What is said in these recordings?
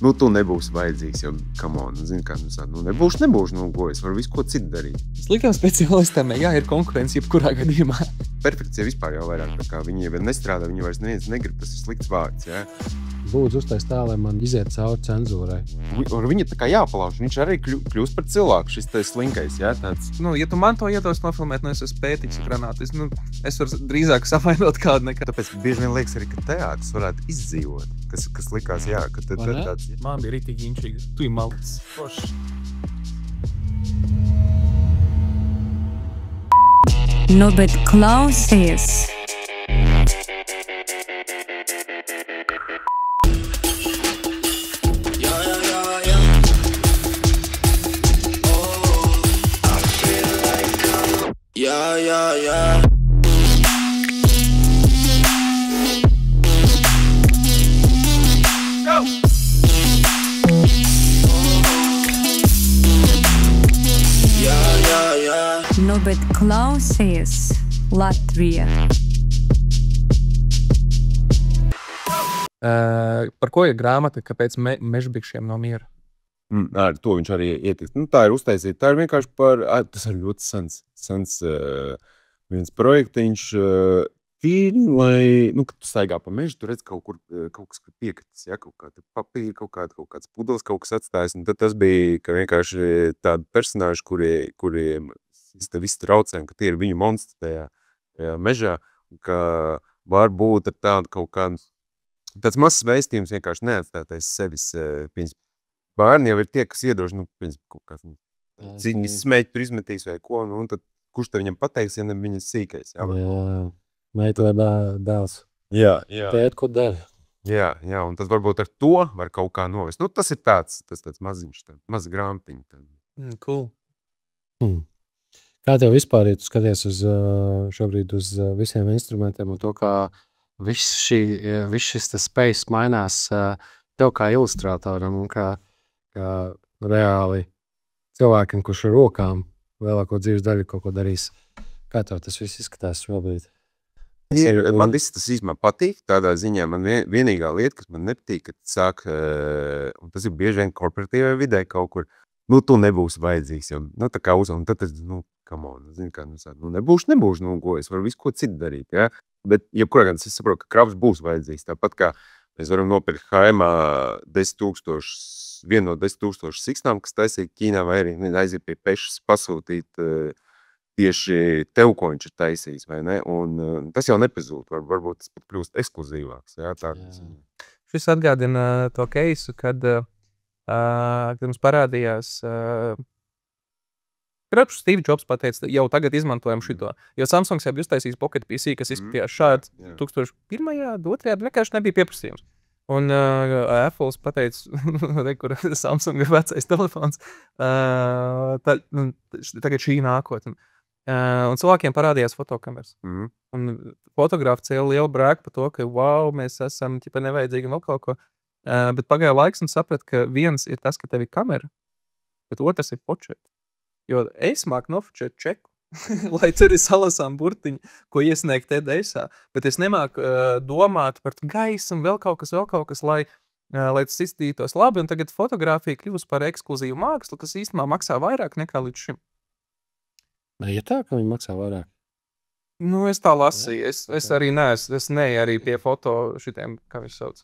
Nu, tu nebūsi vajadzīgs, jo, come on, zini, kā, nebūšu, ko es varu visu ko citu darīt. Slikam speciālistiem, jā, ir konkurence jebkurā gadījumā. Perfekcija vispār jau vairāk, tā kā viņi jau nestrādā, viņi vairs neviens negrib, tas ir slikts vārds, jā. Lūdzu, uztais tā, lai man iziet cauri cenzūrai. Un viņa tā kā jāpalauž, viņš arī kļūst par cilvēku, šis te slinkais, jā, tāds. Nu, ja tu man to iedos nofilmēt, es esmu pētīgs granātis, es varu drīzāk savainot kādu nekā. Tāpēc bieži vien liekas arī, ka teātris varētu izdzīvot, kas likās, jā, ka tad tāds. Man bija ritīgi inčīgi, tu ir malts. Nu, bet klausies! Yeah. Go! Yeah. Nu, bet klausies, Latvija! Par ko ir grāmata, kāpēc mežbikšiem nav miera? Ar to viņš arī ietiks. Tā ir uztaisīta. Tā ir vienkārši par... Tas ir ļoti sens viens projektiņš. Lai, kad tu staigā pa mežu, tu redz kaut kas piekritis, ja? Kaut kāda papīra, kaut kāds pudeles, kaut kas atstājis. Un tad tas bija, ka vienkārši tādi personāži, kuriem te viss traucējumi, ka tie ir viņu monstri tajā mežā, ka var būt ar tādu kaut kādu... Tāds mazs vēstījums vienkārši neatstātais sevis pieņas. Bērni jau ir tie, kas iedož, kaut kāds ciņas smēķi tur izmetīs vai ko, un tad kurš te viņam pateiks, ja ne viņas sīkais. Jā. Meita vai dēls. Jā. Tēt, ko dara. Jā, un tad varbūt ar to var kaut kā novest. Tas ir tāds maziņš, maz grāmatiņa. Cool. Kā tev vispār, ja tu skaties šobrīd uz visiem instrumentiem un to, kā viss šis space mainās tev kā ilustrātoram un kā reāli cilvēkiem, kurš ar rokām vēlāko dzīves daļu kaut ko darīs. Kā tev tas viss izskatās šobrīd? Man viss tas īstenībā patīk, tādā ziņā man vienīgā lieta, kas man nepatīk, kad sāk, un tas ir bieži vien korporatīvai vidē kaut kur, tu nebūsi vajadzīgs, jo, tā kā un tad es, come on, zini, kā, nebūšu, ko es varu visu ko citu darīt, ja? Bet, jebkurā gadījumā es saprotu, ka krabs būs vajadzīgs, tāpat kā mēs varam nopirkt Haimā 10,000 siksnām, kas taisīja Ķīnā, vai arī aiziet pie pešas pasūtīt tieši tev, ko viņš ir taisījis, vai ne? Un tas jau nepazūd, varbūt tas pat kļūst ekskluzīvāks. Jā, tā. Šis atgādina to keisu, kad mums parādījās... Steve Jobs pateica, jau tagad izmantojam šito, jo Samsungs jau bija uztaisījis Pocket PC, kas izskatījās šāds 2001. 2. vienkārši nebija pieprasījums. Un Apples pateica, kur Samsung ir vecais telefons, tagad šī nākotne. Un cilvēkiem parādījās fotokameras. Un fotografi cēla lielu brēku par to, ka wow, mēs esam nevajadzīgi un vēl kaut ko. Bet pagāja laiks un saprat, ka viens ir tas, ka tev ir kamera, bet otrs ir počet. Jo es māku nofočēt čeku, lai tur ir salasām burtiņi, ko iesniegt EDS-ā, bet es nemāku domāt par gaisu un vēl kaut kas, lai tas izskatītos labi, un tagad fotografija kļūst par ekskluzīvu mākslu, kas īstenībā maksā vairāk nekā līdz šim. Ja tā, ka viņi maksā vairāk? Es tā lasīju, es arī neesmu, es neju arī pie foto šitiem, kā viņš sauc.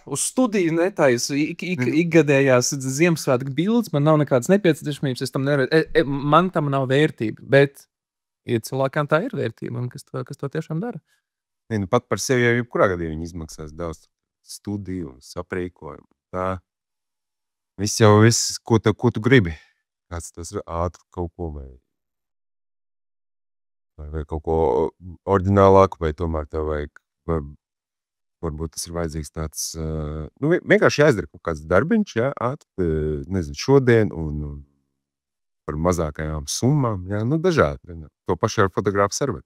Uz studiju netaisu ikgadējās Ziemassvētku bildes, man nav nekādas nepieciešamības, man tam nav vērtība, bet cilvēkām tā ir vērtība, un kas to tiešām dara. Pat par sevi jau jebkurā gadījumā viņi izmaksās daudz studiju un saprīkojumu. Tā viss, ko tu gribi. Kāds tas ir ātri kaut ko vai kaut ko oriģinālāku, vai tomēr tev vajag... Varbūt tas ir vajadzīgs tāds, vienkārši jāizdara kaut kāds darbiņš, jā, šodien un par mazākajām summām, jā, dažādi. To pašu ar fotografu servetu.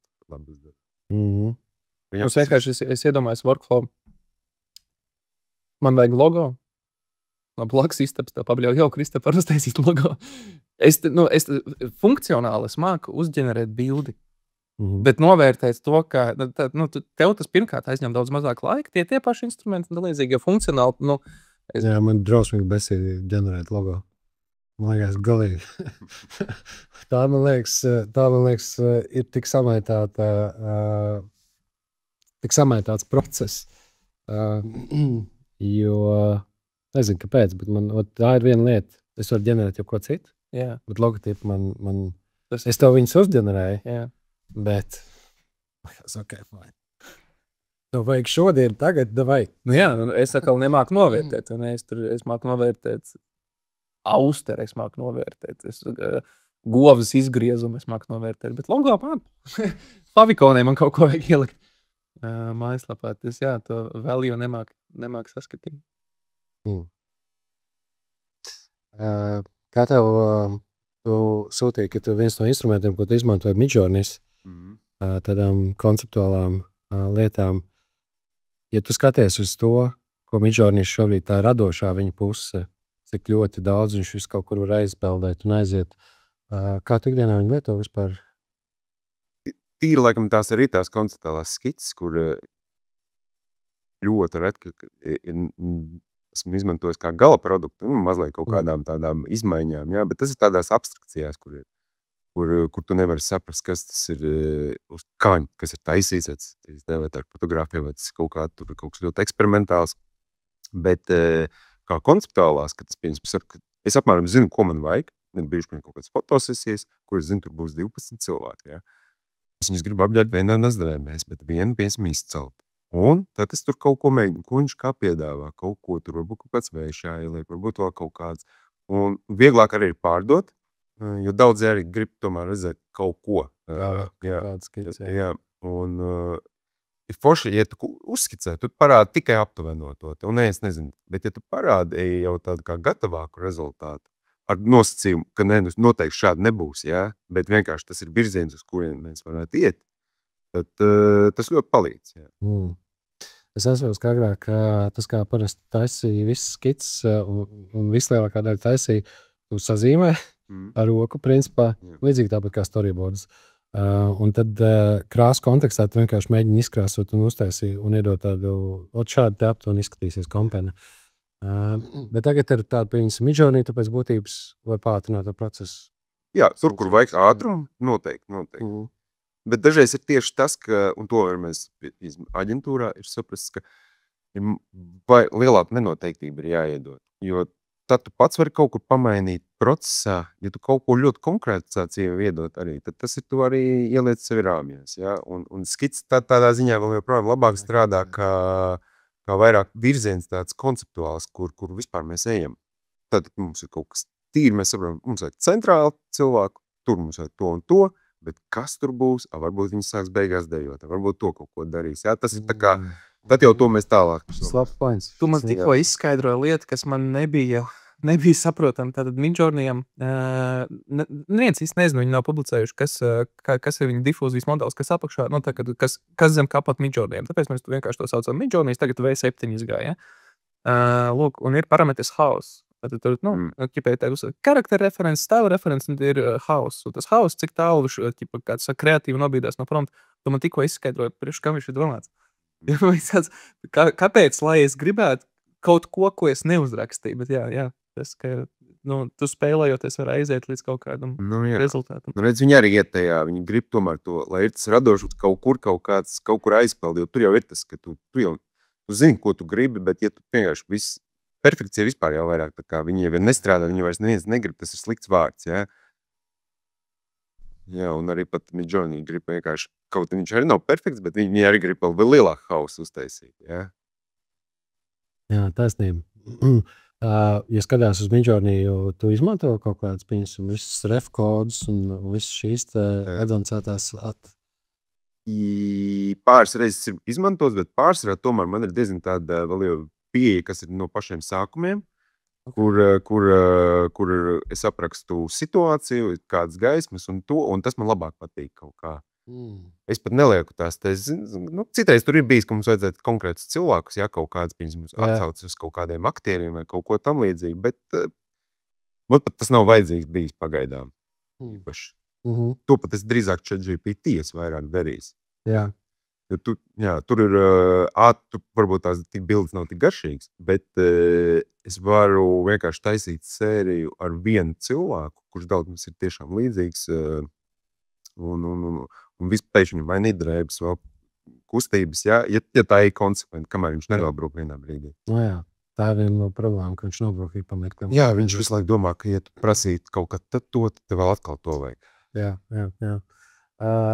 Es vienkārši es iedomājos workflow. Man vajag logo. Blakus istabs tev pabļauj, jau Kristap var uztaisīt logo. Es funkcionāli māku uzģenerēt bildi. Bet novērtēt to, ka tev tas pirmkārt aizņem daudz mazāk laika, tie paši instrumenti un līdzīgi, jo funkcionāli, Jā, man drausmīgi besīgi ģenerēt logo. Man liekas, galīgi. tā, man liekas, ir tik samaitāts process. Jo, nezinu, kāpēc, bet tā ir viena lieta. Es varu ģenerēt jau ko citu, bet logotipu es tev viņus uzģenerēju, bet fine. Tev vajag šodien, tagad, davai. Es atkal nemāku novērtēt, es māku novērtēt austeri, es māku novērtēt, govas izgriezumu es māku novērtēt, bet logo man, pavikonē man kaut ko vajag ielikt mājaslapā, to value nemāk saskatīt. Kā tev tu sūtīji, ka tu viens no instrumentiem, ko tu izmantoji Midjourneys, tādām konceptuālām lietām, ja tu skaties uz to, ko Midjourneys šobrīd tā radošā viņa puse, cik ļoti daudz viņš visu kaut kur var aizpeldēt un aiziet, kā tu ikdienā viņu lieto vispār? Tīri, laikam, tās arī tās konceptuālās skices, kur ļoti redki esmu izmantojis kā gala produktu, mazliet kaut kādām tādām izmaiņām, bet tas ir tādās abstrakcijās, kur tu nevari saprast, kas tas ir, kas ir taisīts, vai tā ir fotografija, vai tas ir kaut kas ļoti eksperimentāls, bet kā konceptuālās, ka tas pieņems, es apmēram zinu, ko man vajag, bijuši kaut kādas fotosesijas, kur es zinu, tur būs 12 cilvēki, Es viņus gribu apģēt vienā nazdarēmēs, bet vienu piesam izcelt. Un tad es tur kaut ko mēģinu, ko viņš kā piedāvā, kaut ko tur, varbūt kaut kāds vējš jāieliek, varbūt vēl kaut kāds. Un vieglāk arī ir pārdot, jo daudz arī grib tomēr redzēt kaut ko. Jā. Un ir forši, ja tu uzskicē, tu parādi tikai aptuvenot to. Un es nezinu, bet ja tu parādi jau tādu kā gatavāku rezultātu, ar nosacījumu, ka noteikti šādi nebūs, bet vienkārši tas ir virziens, uz kuriem mēs varētu iet, tad tas ļoti palīdz. Es atceros, ka agrāk tas kā parasti taisīja visas skices un vislielākā daļa taisīja, tu sazīmē ar roku, principā, līdzīgi tāpat kā storyboards. Un tad krāsu kontekstā tu vienkārši mēģini izkrāsot un uztaisīt un iedot tādu šādu teptu un izskatīsies kompena. Bet tagad ir tāda pieņas Midjourney, tāpēc būtības var pātrināt ar procesu. Jā, tur, kur vajag ātrumu, noteikti. Bet dažreiz ir tieši tas, ka, un to mēs aģentūrā ir saprast, ka lielāka nenoteiktība ir jāiedod. Jo tad tu pats vari kaut kur pamainīt procesā, ja tu kaut ko ļoti konkrētāciju iedot arī, tad tas ir tu arī ieliec sevi rāmjās. Un skits tādā ziņā vēl joprojām labāk strādā, kā vairāk virziens tāds konceptuāls, kur vispār mēs ejam. Tad mums ir kaut kas tīri, mēs saprotam, mums vajag centrāli cilvēku, tur mums vajag to un to, bet kas tur būs, varbūt viņi sāks beigās dejot, varbūt to kaut ko darīs. Tas ir tā kā, tad jau to mēs tālāk. Labs points. Tu man tikko izskaidroji lietu, kas man nebija saprotama. Tātad Midjourneyam, neviens īsti nezinu, viņi nav publicējuši, kas ir viņa difūzijas modelis, kas apakšā, kas zem kapat Midjourneyam. Tāpēc mēs vienkārši to saucam Midjourneys, tagad V7 izgāja. Lūk, un ir parametrs house. Tad tur, karakter referents, stila referents, un ir house. Un tas house, cik tālu kāds kreatīvi nobīdās no promta, tu man tikko izskaidroji, priekš kam viņš ir domāts. Kāpēc, lai es gribētu kaut ko es neuzrakstīju, bet jā. Tas, ka tu spēlējoties var aiziet līdz kaut kādam rezultātam. Redz, viņi arī iet tajā, viņi grib tomēr to, lai ir tas radošs kaut kur aizpeld, jo tur jau ir tas, ka tu zini, ko tu gribi, bet ja tu vienkārši viss, perfekcija vispār jau vairāk, tā kā viņi jau nestrādā, viņi vairs neviens negrib, tas ir slikts vārds, Jā, un arī pat Midjourney grib vienkārši, kaut viņš arī nav perfekts, bet viņi arī grib vēl lielāku hausu uztaisīt, Jā, taisnība. Ja skatās uz Midjourney, tu izmanto kaut kādas visas ref kodus un visas šīs advancētās Pāris reizes ir izmantos, bet pārsvarā tomēr man ir diezgan tāda vēl jau pieeja, kas ir no pašiem sākumiem, kur es aprakstu situāciju, kādas gaismas un tas man labāk patīk kaut kā. Es pat nelieku tās, citreiz tur ir bijis, ka mums vajadzētu konkrētus cilvēkus, kaut kāds atsaucis uz kaut kādiem aktieriem vai kaut ko tam līdzīgi, bet man pat tas nav vajadzīgs bijis pagaidām. To pat es drīzāk ChatGPT vairāk darījis. Jā. Jo tur ir, tur varbūt tās tik bildes nav tik garšīgas, bet es varu vienkārši taisīt sēriju ar vienu cilvēku, kurš daudz mums ir tiešām līdzīgs, un vispēc viņam vai nedrēbas, vēl kustības, ja tā ir konsekventi, kamēr viņš nenobrūk vienā brīdī. No jā, tā ir viena no problēma, ka viņš nobrūk ik pa mirklim. Jā, viņš visu laiku domā, ka, ja tu prasīt kaut kā tad vēl atkal to vajag. Jā.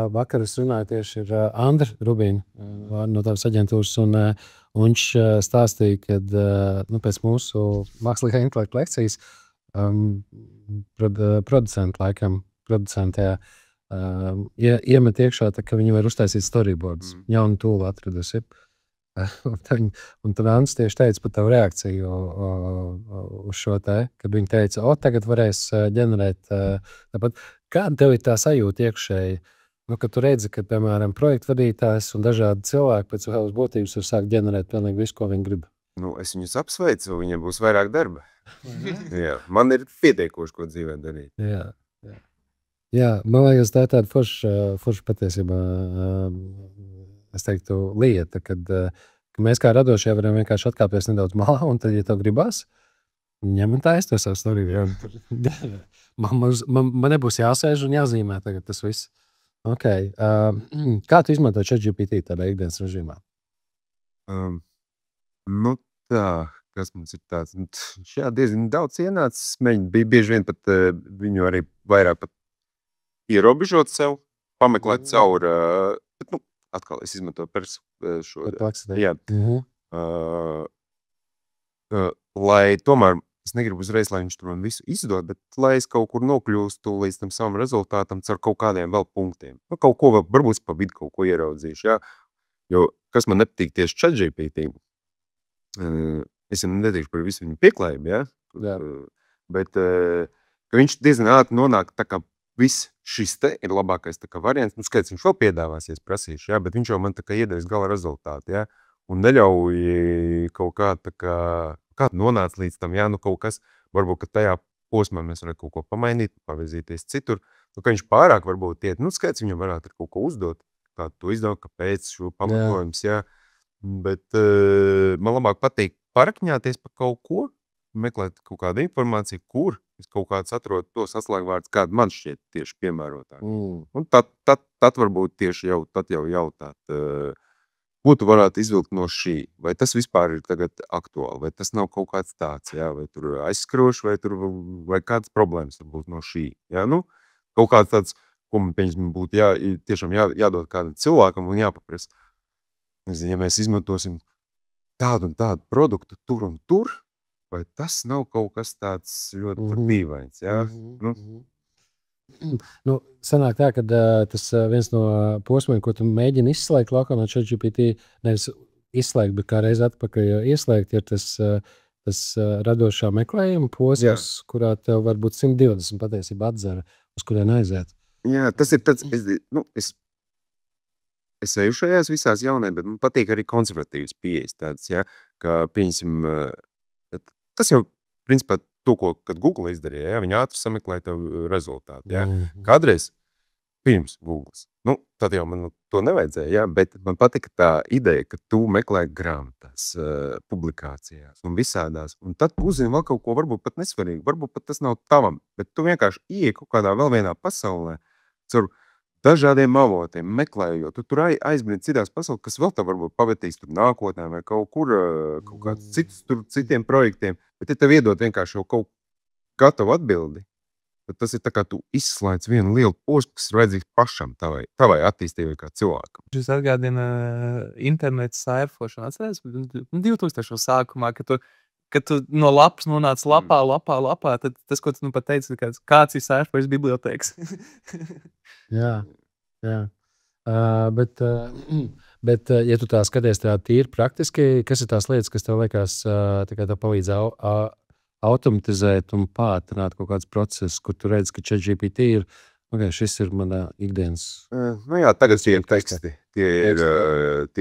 Vakar es runāju tieši ar Andru Rubīnu no tavas aģentūras, un viņš stāstīja, ka pēc mūsu mākslīgā intelekta lekcijas producentē iemet iekšā, ka viņi var uztaisīt storyboards. Jaunu tūlu atradusi. Un tad Andrs tieši teica par tavu reakciju uz šo te, kad viņi teica, tagad varēs ģenerēt tāpat. Kāda tev ir tā sajūta iekšēji? Kad tu redzi, ka, piemēram, projektu vadītājs un dažādi cilvēki pēc savas būtības var sākt ģenerēt pilnīgi visu, ko viņi grib. Es viņus apsveicu, viņiem būs vairāk darba. Jā, man ir pietiekoši, ko dzīvē darīt. Jā, man liekas, tā ir tāda forša patiesībā, es teiktu, lieta, kad mēs kā radošie varam vienkārši atkāpties nedaudz malā, un tad, ja tev gribas, ņem un taisi to savu storiju. Man nebūs jāsēž un jāzīmē tagad tas viss. Okay. Kā tu izmanto ChatGPT tādā ikdienas režīmā? Kas mums ir tāds? Diezgan daudz ienācis. Bija bieži vien pat viņu arī vairāk pat ierobežot sev, pameklēt cauri. Bet, atkal es izmantoju šo. Jā. Lai tomēr es negribu uzreiz, lai viņš tur man visu izdod, bet lai es kaut kur nokļūstu līdz tam savam rezultātam ar kaut kādiem vēl punktiem. Kaut ko vēl, varbūt pa vidu kaut ko ieraudzīšu, jā. Jo, kas man nepatīk tieši ChatGPT, es jau neteikšu par visu viņu pieklājību, jā. Bet, ka viņš diezgan ātri nonāk tā kā viss šis te ir labākais tā kā variants. Skaidrs, viņš vēl piedāvās, ja es prasīšu, jā, bet viņš jau man tā kā iedevis gala rezultātu, jā. Un neļauj kaut kā tā kā nonāca līdz tam, jā, kaut kas, varbūt, ka tajā posmā mēs varētu kaut ko pamainīt, pavirzīties citur, ka viņš pārāk varbūt iet, skaidrs, viņam varētu kaut ko uzdot, kā to izdevot, kāpēc šo pamatojums, jā, bet man labāk patīk parakņāties par kaut ko, meklēt kaut kādu informāciju, kur es kaut kāds atrodu to saslēgvārds, kādu man šķiet tieši piemērotāk. Un tad varbūt tieši jau jautāt, ko tu varētu izvilkt no šī? Vai tas vispār ir tagad aktuāli? Vai tas nav kaut kāds tāds, jā? Vai tur aizskroši, vai kādas problēmas varbūt no šī? Jā, kaut kāds tāds, ko man pieņemsim būtu tiešām jādod kādam cilvēkam un jāpaprasa. Ja mēs izmantosim tādu un tādu produktu tur un tur, vai tas nav kaut kas tāds ļoti dīvains, jā? Sanāk tā, ka tas viens no posmiem, ko tu mēģini izslēgt lokā no ChatGPT, nevis izslēgt, bet kā reiz atpakaļ ieslēgt, ir tas radošā meklējuma posms, kurā tev varbūt 120 patiesībā atzara, uz kurien aiziet. Jā, tas ir tāds, es eju šajās visās jaunē, bet man patīk arī konservatīvas pieejas tāds, jā, ka pieņemsim, tas jau, principā, to, kad Google izdarīja, ja, viņi ātri sameklēja tev rezultātu. Ja. Kādreiz pirms Googles, tad jau man to nevajadzēja, ja, bet man patika tā ideja, ka tu meklē grāmatās, publikācijās un visādās, un tad uzzini vēl kaut ko varbūt pat nesvarīgi, varbūt pat tas nav tavam, bet tu vienkārši ieej kaut kādā vēl vienā pasaulē, caur dažādiem avotiem meklējot, tu tur aizbrīd citās pasaulē, kas vēl tev varbūt pavetīs tur nākotnē vai kaut kur, kaut kāds citiem projektiem, bet ja tev iedod vienkārši jau kaut gatavu atbildi, tad tas ir tā kā tu izslēdz vienu lielu posmu, kas ir vajadzīgs pašam tavai attīstībai kā cilvēkam. Šis atgādina internetu sērfošanu, atcerēs 2000 sākumā, kad tu no lapas nonāc lapā, tad tas, ko tu nu pat teici, kāds ir sērfojis bibliotēkas. Jā. Bet, ja tu tā skaties tā tīri praktiski, kas ir tās lietas, kas tev liekas, tev palīdz automatizēt un pātrināt kaut kāds process, kur tu redzi, ka ChatGPT ir, šis ir manā ikdienas. Jā, tagad tie ir teksti. Tie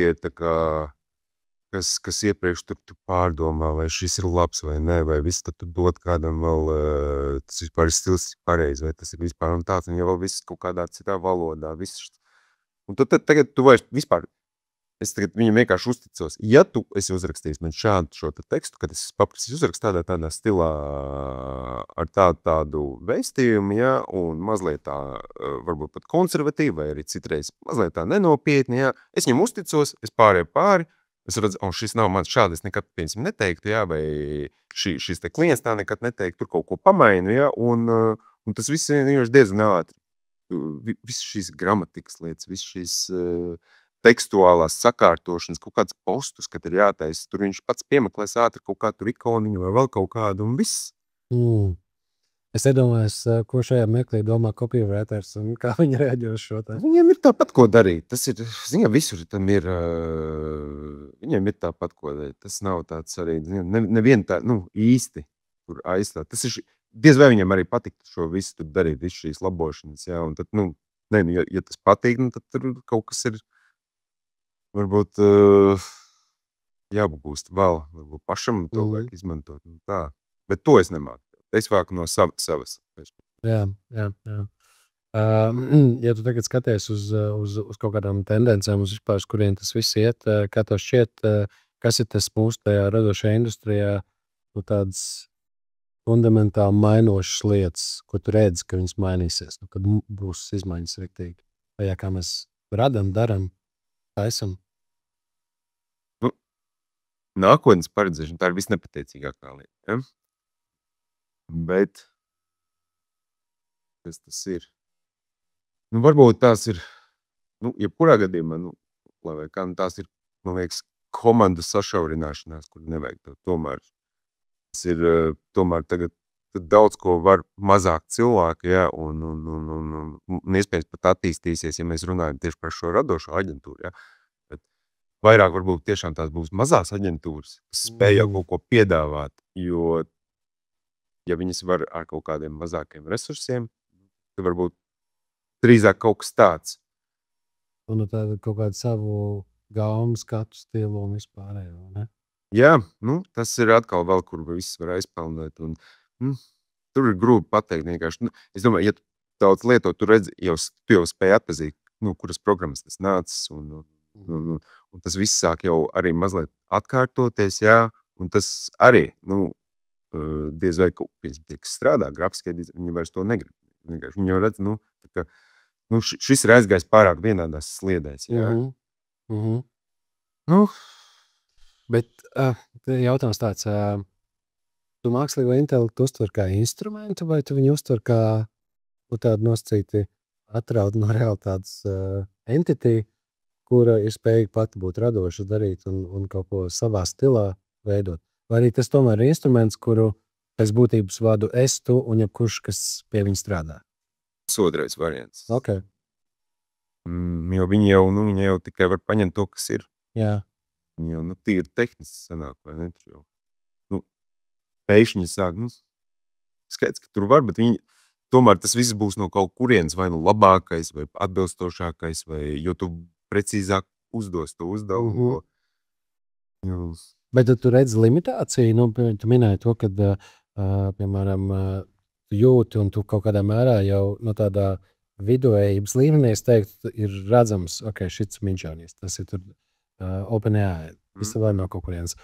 ir tā kā kas iepriekš tu pārdomā, vai šis ir labs vai nē, vai viss tad tu dod kādam vēl, tas vispār ir stils pareizi, vai tas ir vispār un tāds, un ja vēl viss kaut kādā citā valodā, viss. Un tad tagad tu vairs vispār, es tagad viņam vienkārši uzticos. Ja tu esi uzrakstījis man šādu šo tekstu, kad es paprasīju uzrakst tādā stilā ar tādu vēstījumu, ja, un mazliet tā, varbūt pat konservatīvi, vai arī citreiz mazliet tā nenopietni, ja, es viņam uzticos, es pārēju pāri, es redzu, šis nav mans šādi, es nekad piemēram neteiktu, ja, vai šis te klients tā nekad neteiktu, tur kaut ko pamainu, ja, un tas viss ir diezgan ātri. Viss šīs gramatikas lietas, viss šīs tekstuālās sakārtošanas, kaut kāds postus, kad ir jātaisa, tur viņš pats piemeklēs ātri kaut kā tur ikoniņu vai vēl kaut kādu un viss. Es iedomājos, ko šajā meklī domā copywriters un kā viņi reaģē uz šo tā. Viņiem ir tāpat, ko darīt. Tas ir, ziņā, visur tam ir, viņiem ir tāpat, ko darīt. Tas nav tāds arī, nevien tā, īsti tur aizstāt. Tas ir, diez vai viņiem arī patiktu šo visu tur darīt, visu šīs labošanas, jā, un tad, ja tas patīk, tad tur kaut kas ir, varbūt jābūst vēl, varbūt pašam to vajag izmantot, tā. Bet to es nemāku. Es vāku no savas. Jā. Ja tu tagad skaties uz kaut kādām tendencēm, uz vispār, kuriem tas viss iet, kā tev šķiet, kas ir tas mūsu tajā radošajā industrijā, tādas fundamentāli mainošas lietas, ko tu redzi, ka viņas mainīsies, kad būs izmaiņas riktīgi. Vai kā mēs radam, daram, taisam? Nākotnes paredzēšana, tā ir visnepateicīgākā lieta, ja? Bet kas tas ir? Varbūt tās ir, jebkurā gadījumā, lai vai kā, tās ir, man liekas, komandas sašaurināšanās, kur nevajag tev tomēr. Tas ir tomēr tagad daudz ko var mazāk cilvēki, ja, un iespējams pat attīstīsies, ja mēs runājam tieši par šo radošo aģentūru, ja. Bet vairāk varbūt tiešām tās būs mazās aģentūras, kas spēj jau kaut ko piedāvāt, jo ja viņas var ar kaut kādiem mazākiem resursiem, tad varbūt drīzāk kaut kas tāds. Un tāda kaut kādu savu gaumu, skatu stilu un vispārējo, ne? Jā, tas ir atkal vēl, kur viss var aizpelnēt. Un, tur ir grūti pateikt vienkārši. Es domāju, ja tu daudz lieto, tu redzi, tu jau spēj atpazīt, kuras programmas tas nācis. Un tas viss sāk jau arī mazliet atkārtoties, jā. Un tas arī, diez vai kaut tie, kas strādā grafiski, viņi vairs to negrib. Viņi jau redz, ka šis ir aizgājis pārāk vienādās sliedēs. Jā. Bet jautājums tāds, tu mākslīgo intelektu uztver kā instrumentu, vai tu viņu uztver kā tādu nosacīti atraudu no realitātes entity, kura ir spējīga pati būt radoša, darīt un kaut ko savā stilā veidot? Vai arī tas tomēr ir instruments, kuru pēc būtības vadu es, tu un jebkurš, kas pie viņa strādā? Tas otrais variants. Okay. Jo viņi jau tikai var paņemt to, kas ir. Jā. Viņi jau, tīri tehniski sanāk, vai ne? Pēkšņi sāk, skaidrs, ka tur var, bet viņi, tomēr tas viss būs no kaut kurienes, vai labākais, vai atbilstošākais, vai, jo tu precīzāk uzdos to uzdevumu. Bet tu redzi limitāciju, tu minēji to, kad, piemēram, tu jūti un tu kaut kādā mērā jau no tādā viduvējības līmenī, es teiktu, ir redzams, šits minčānīs, tas ir tur OpenAI, viss var no kaut kurienes.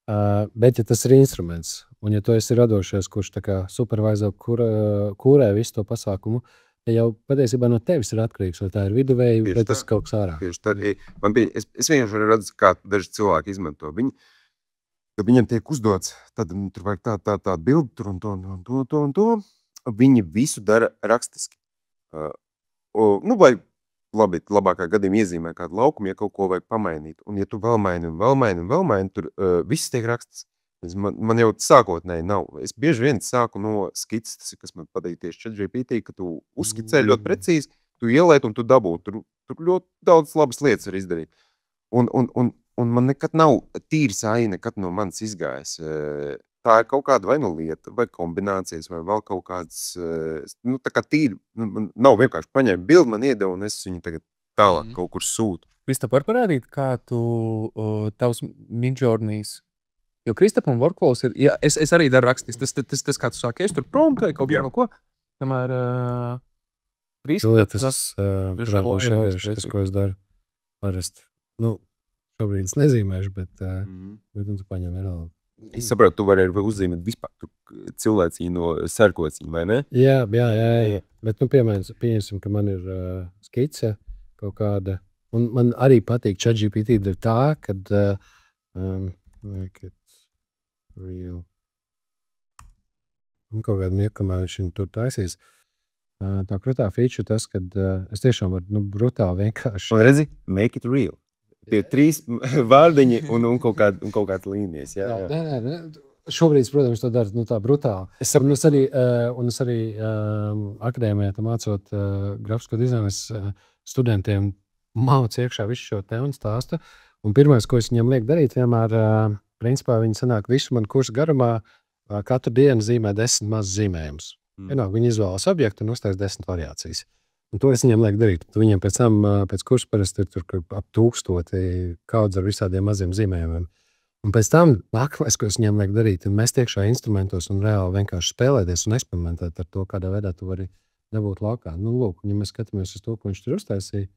Bet, ja tas ir instruments, un ja tu esi radošais, kurš tā kā supervaizo kūrē visu to pasākumu, jau patiesībā no tevis ir atkarīgs, vai tā ir viduvēji, vai tas kaut kas ārā. Tieši tad, es vienkārši redzu, kā daži cilvēki izmanto. Kad viņam tiek uzdots, tad tur vajag tādu bildi tur un to. Viņi visu dara rakstiski. Vai labi, labākā gadījumā iezīmē kādu laukumu, ja kaut ko vajag pamainīt. Un ja tu vēl maini, tur viss tiek rakstis. Man jau sākotnēji nav. Es bieži vien sāku no skices, tas ir, kas man patīk tieši ChatGPT, ka tu uzskicē ļoti precīzi, tu ieliet un tu dabū. Tur ļoti daudz labas lietas var izdarīt. Un man nekad nav tīrs aina, nekad no manis izgājis. Tā ir kaut kāda vai lieta, vai kombinācijas, vai vēl kaut kāds, tā kā tīri, nav vienkārši paņēma bildi, man iedeva, un es viņu tagad tālāk kaut kur sūtu. Kristap, var parādīt, kā tu tavs midjourneys, jo Kristapam workflows ir, ja, es arī daru rakstīs, tas kā tu sāki, es tur promptoju kaut ko, tamēr Tas, ko es daru parasti. Nu, šobrīd es nezīmēšu, bet tu paņem vienalga. Es saprotu, tu vari arī uzzīmēt vispār cilvēciņu no sarkociņu, vai ne? Jā. Bet, pieņemsim, ka man ir skice kaut kāda, un man arī patīk ChatGPT ir tā, kad make it real. Un kaut kādā niekamā viņš viņu tur taisīs. Tā krutā feature tas, kad es tiešām varu brutāli vienkārši. Un redzi, make it real. Tie 3 vārdiņi un kaut kāds līnijas. Jā. Nē. Šobrīd, protams, to dara tā brutāli. Un es arī akadēmijā mācot grafisko dizainu studentiem mācu iekšā visu šo te un stāstu. Un pirmais, ko es viņiem lieku darīt, vienmēr, principā, viņi sanāk visu man kursu garumā, katru dienu zīmē 10 mazus zīmējumus. Viņi izvēlas objektu un uztais 10 variācijas. Un to es viņiem lieku darīt. Viņiem pēc tam, pēc kursa parasti ir tur ap 1000 kaudz ar visādiem maziem zīmējumiem. Un pēc tam nākamais, ko es viņiem lieku darīt, ir mest iekšā instrumentos un reāli vienkārši spēlēties un eksperimentēt ar to, kādā veidā tu vari dabūt laukā. Lūk, ja mēs skatāmies uz to, ko viņš tur uztaisīja,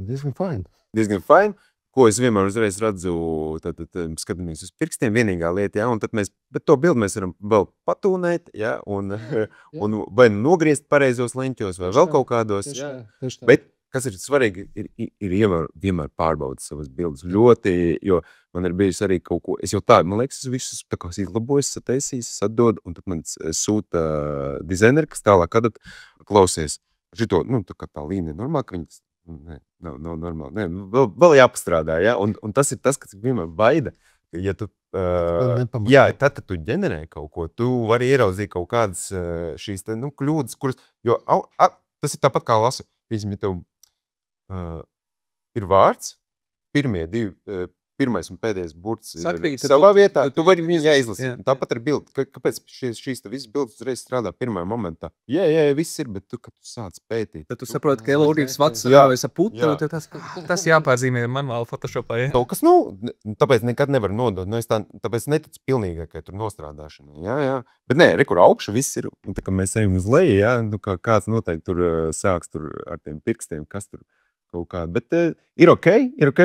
diezgan fine. Diezgan fine. Ko es vienmēr uzreiz redzu, tad skatāmies uz pirkstiem vienīgā lieta, un tad bet to bildi mēs varam vēl patūnēt, un vai nogriezt pareizos leņķos, vai vēl kaut kādos. Bet, kas ir svarīgi, ir vienmēr pārbaudīt savas bildes ļoti, jo man ir bijis arī kaut ko, es jau tā, man liekas, es visus tā kā izlabojis, sataisīs, atdod, un tad man sūta dizaineri, kas tālāk atdod, klausies, šito, tā kā tā līnija normāli, ka viņas nav normāli. Vēl jāpastrādā, ja? Un tas ir tas, kas vienmēr baida. Ja tu, tad tu ģenerē kaut ko, tu vari ieraudzīt kaut kādas šīs kļūdas, kuras, jo tas ir tāpat kā lasu. Ja tev ir vārds, pirmais un pēdējais burts ir savā vietā, tu vari viņu jāizlasīt. Tāpat ir bildi. Kāpēc šīs visas bildes uzreiz strādā pirmajā momentā? Jā, viss ir, bet kad tu sāc pētīt. Tad tu saproti, ka elurības vats raujas ap putu, tas jāpārzīmē manuāli Photoshopā. Kaut kas, tāpēc nekad nevar nodot. Tāpēc neticu pilnīgi, ka tur nostrādāšana. Jā. Bet nē, kur augšu viss ir. Un tā kā mēs ejam uz leju, kāds noteikti tur sāks tur ar tiem pirkstiem, kas tur kaut kāda, bet ir ok,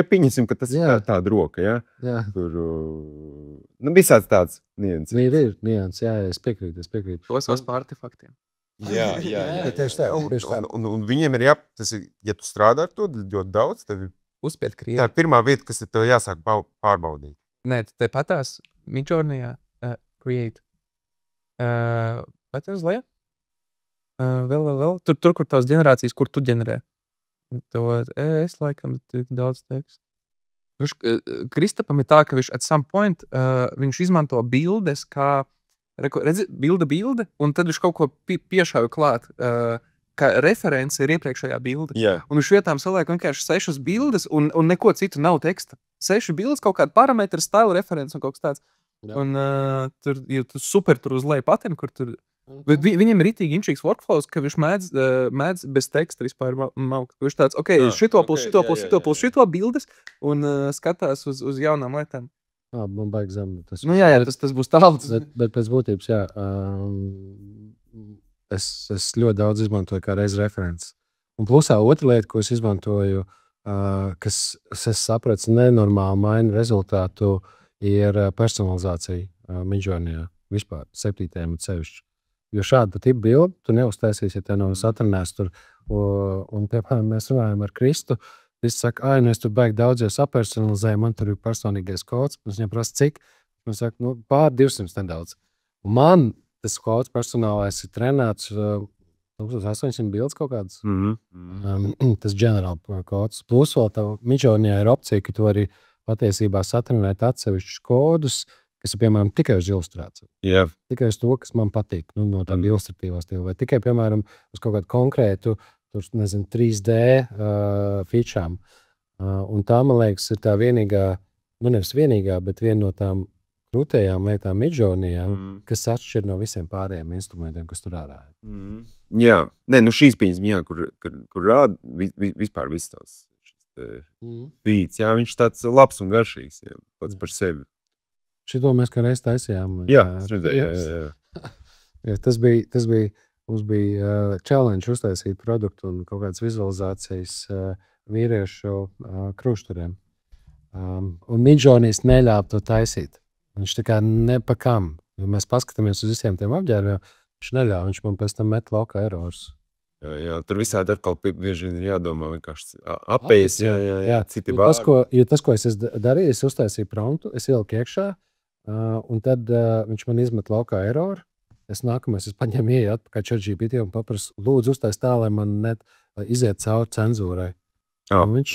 pieņemsim, ka tas ir tāda roka, jā? Tur, visāds tāds nians. Ir nians, jā, es piekrītu. Tos par artefaktiem. Jā. Tieši tā. Un viņiem ir ja tu strādā ar to ļoti daudz, tad uzspiet krievi. Tā ir pirmā vieta, kas ir tev jāsāk pārbaudīt. Nē, te patās Midjourneyā create. Pat uz leju? Vēl. Tur, kur tās ģenerācijas, kur tu ģenerē. Es laikam tik daudz tekstu. Kristapam ir tā, ka viņš at some point viņš izmanto bildes kā, redzi, bilde, un tad viņš kaut ko piešauja klāt, kā reference ir iepriekšējā bilde. Yeah. Un viņš vietām saliek vienkārši 6 bildes, un neko citu nav teksta. 6 bildes, kaut kāda parametra, stila reference un kaut kas tāds. Yeah. Un tur super tur uz leju pateni, kur tur. Bet viņam ir ritīgi inčīgs workflows, ka viņš mēdz bez teksta vispār maukt. Viņš tāds, šito plus bildes un skatās uz jaunām lietām. Man baigi zem. Tas būs tālds. Bet pēc būtības, jā, es ļoti daudz izmantoju kā reiz referents. Un plusā otra lieta, ko es izmantoju, kas es sapratu nenormāli maina rezultātu, ir personalizācija Midjourneyā vispār 7. un sevišķi. Jo šādu tipu bildi tu neuztaisīsi, ja tev nav satrunās tur. Un, piemēram, mēs runājam ar Kristu. Viņš saka, es tur baigi daudz jau sapersonalizēju, man tur ir personīgais kods. Viņš viņam prasa, cik? Viņš saka, pār 200 nedaudz. Un man tas kods personālais ir trenēts 1800 bildes kaut kādas. Tas general kods. Plus vēl tev Midjourneyā ir opcija, ka tu arī patiesībā satrenēt atsevišķus kodus, kas ir, piemēram, tikai uz ilustrāciju. Yeah. Tikai uz to, kas man patīk, no tāda ilustratīvā stila. Vai tikai, piemēram, uz kaut kādu konkrētu, 3D featurām. Un tā, man liekas, ir tā vienīgā, nevis vienīgā, bet viena no tām krūtējām lietām Midjourneyā, kas atšķir no visiem pārējiem instrumentiem, kas tur ārā. Jā, šīs pieņas, kur rāda vispār viss tās feeds, jā, viņš tāds labs un garšīgs, jā, pats par sevi. Šito mēs kā reiz taisījām. Jā, es redzēju, jā. Ja, tas bija, mums bija challenge uztaisīt produktu un kaut kādas vizualizācijas vīriešu krušturiem. Un Midjourneys neļāva to taisīt. Viņš tā kā nepakam. Ja mēs paskatāmies uz visiem tiem apģērbiem, viņš neļāva. Viņš man pēc tam met laukā errors. Jā, tur visādi atkal bieži ir jādomā vienkārši apējas, jā, citi vārdi. Tas, ko es darīju, es uztaisīju promptu, es ieliku iekšā, un tad viņš man izmet laukā eroru. Es nākamais, es paņēmu ieeju atpakaļ ChatGPT un paprasu, lūdzu uztais tā, lai man iziet cauri cenzūrai. Un viņš,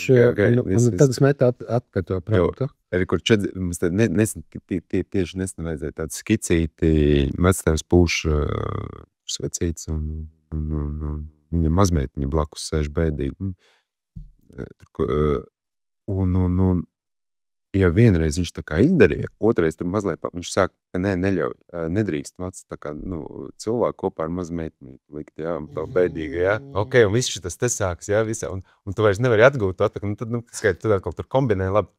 un tad es metu atpakaļ to promptu. Arī kur mums tieši nesen vajadzēja tādu skicīti, vectēvs pūš svecīts un viņa mazmeitiņa blakus sēž bēdīgi. Un ja vienreiz viņš tā kā izdarīja, otrais tur mazliet, viņš sāk, neļauj, nedrīkst vats tā kā, cilvēku kopā ar mazmeitiņu likt, jā, un tā bēdīgi, jā. Ok, un viss šitas te sāks, jā, visā, un tu vairs nevari atgūt to atpakaļ, tad, skaidri, tu atkal tur kombinē, labi.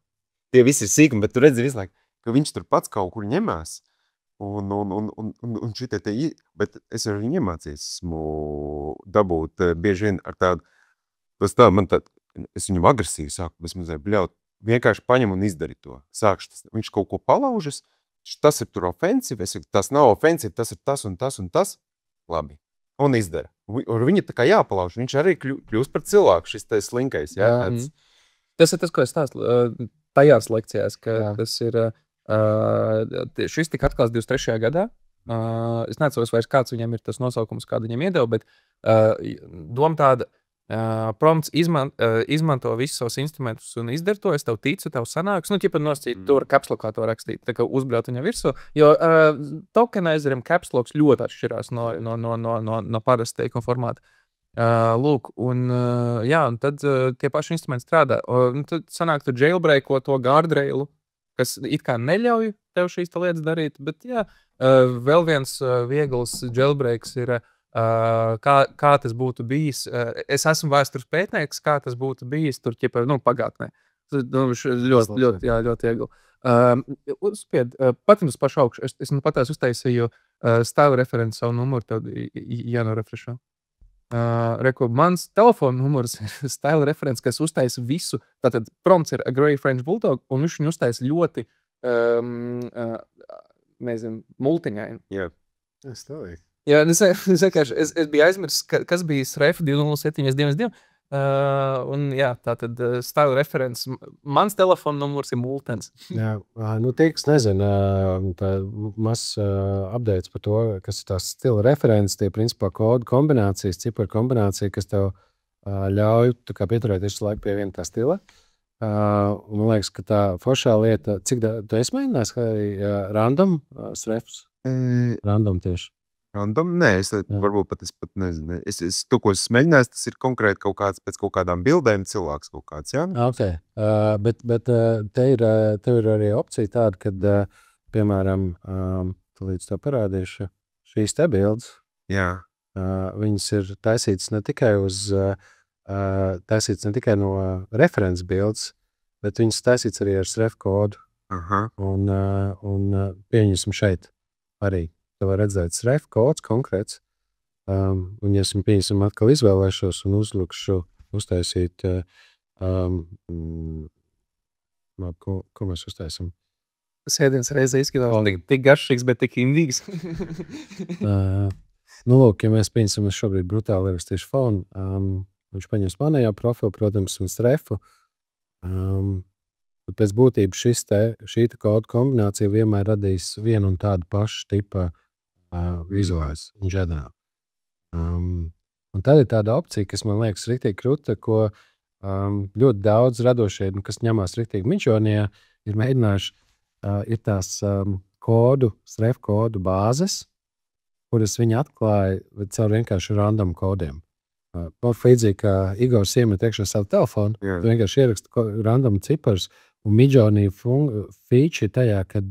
Tie visi ir sīkumi, bet tu redzi visu laiku, ka viņš tur pats kaut kur ņemās. Un šitie te, bet es ar viņu iemācījos, esmu dabūt bieži vien ar tādu, es viņam agresīvi sāku, bet es mazliet bļaut, vienkārši paņem un izdari to. Sākšu, viņš kaut ko palaužas, tas ir tur ofensīvi, tas nav ofensīvi, tas ir tas un tas un tas, labi, un izdara. Un viņa tā kā jāpalauž, viņš arī kļūst par cilvēku, šis te slinkais, jā. Tas ir tas, ko es stāstu tajās lekcijās, ka tas ir... šis tika atklāts 23. gadā. Es neatceros vairs, kāds viņam ir tas nosaukums, kādu viņam iedeva, bet doma tāda, prompts izmanto visus savus instrumentus un izdara to, es tev ticu, tev sanāks. Nosacīt, tu var capslokā to rakstīt, tā kā uzbraukt viņa virsū, jo tokenizeriem capsloks ļoti atšķirās no parasta teikuma formāta. Lūk, un tad tie paši instrumenti strādā. Tad sanāk, tu jailbreako to guardrailu, kas it kā neļauj tev šīs lietas darīt, bet vēl viens viegls jailbreaks ir, kā tas būtu bijis. Es esmu vēstures pētnieks, kā tas būtu bijis tur, pagātnē. Ļoti viegli. Uzspied, patim uz pašu augšu. Es patās uztaisīju stāvu referenci savu numuru, tev jānorefrešo. Mans telefona numurs ir stila referents, kas uztaisa visu. Tātad prompts ir a Grey French Bulldog, un viņš viņu uztaisa ļoti, multiņaini. Jā. Es tev lieku. Jā, es biju aizmirsis, kas bija Sref 207122. Tātad stila referents. Mans telefona numurs ir multens. Jā, tie, kas nezina, mazs updates par to, kas ir tās stila referents, tie principā kodu kombinācijas, ciparu kombinācija, kas tev ļauj pieturēties visu laiku pie viena tā stila. Man liekas, ka tā foršā lieta, cik tu esi mēģinājis, kā arī random srefs? Random tieši. Random? Nē, varbūt pat nezinu. To, ko es mēģinājis, tas ir konkrēti kaut kāds pēc kaut kādām bildēm cilvēks kaut kāds, jā? Ok, bet tev ir arī opcija tāda, kad, piemēram, tu līdz to parādīšu, šīs te bildes, viņas ir taisītas ne tikai no referents bildes, bet viņas taisītas arī ar sref kodu. Un pieņemsim šeit arī. Tu var redzēt sref kods konkrēts, un ja es viņu atkal izvēlēšos un uzlukšu uztaisīt, ko mēs uztaisam? Sēdienas reizē izskatās tik garšīgs, bet tik indīgs. Lūk, ja mēs pieņemsim, es šobrīd brutāli ierakstīšu fonu, viņš paņems manējā profilu, protams, un srefu. Pēc būtības šī kodu kombinācija vienmēr radīs vienu un tādu pašu tipa vizuāls un ģenerāli. Un tad ir tāda opcija, kas man liekas riktīgi kruta, ko ļoti daudz radošie, kas ņemās riktīgi Midjourneyā, ir mēģinājuši, ir tās sref kodu bāzes, kuras viņi atklāja caur vienkārši random kodiem. Līdzīgi, kā Igors iemet iekšā savu telefonu, tu vienkārši ieraksti random ciparus, un Midjourney feature tajā, kad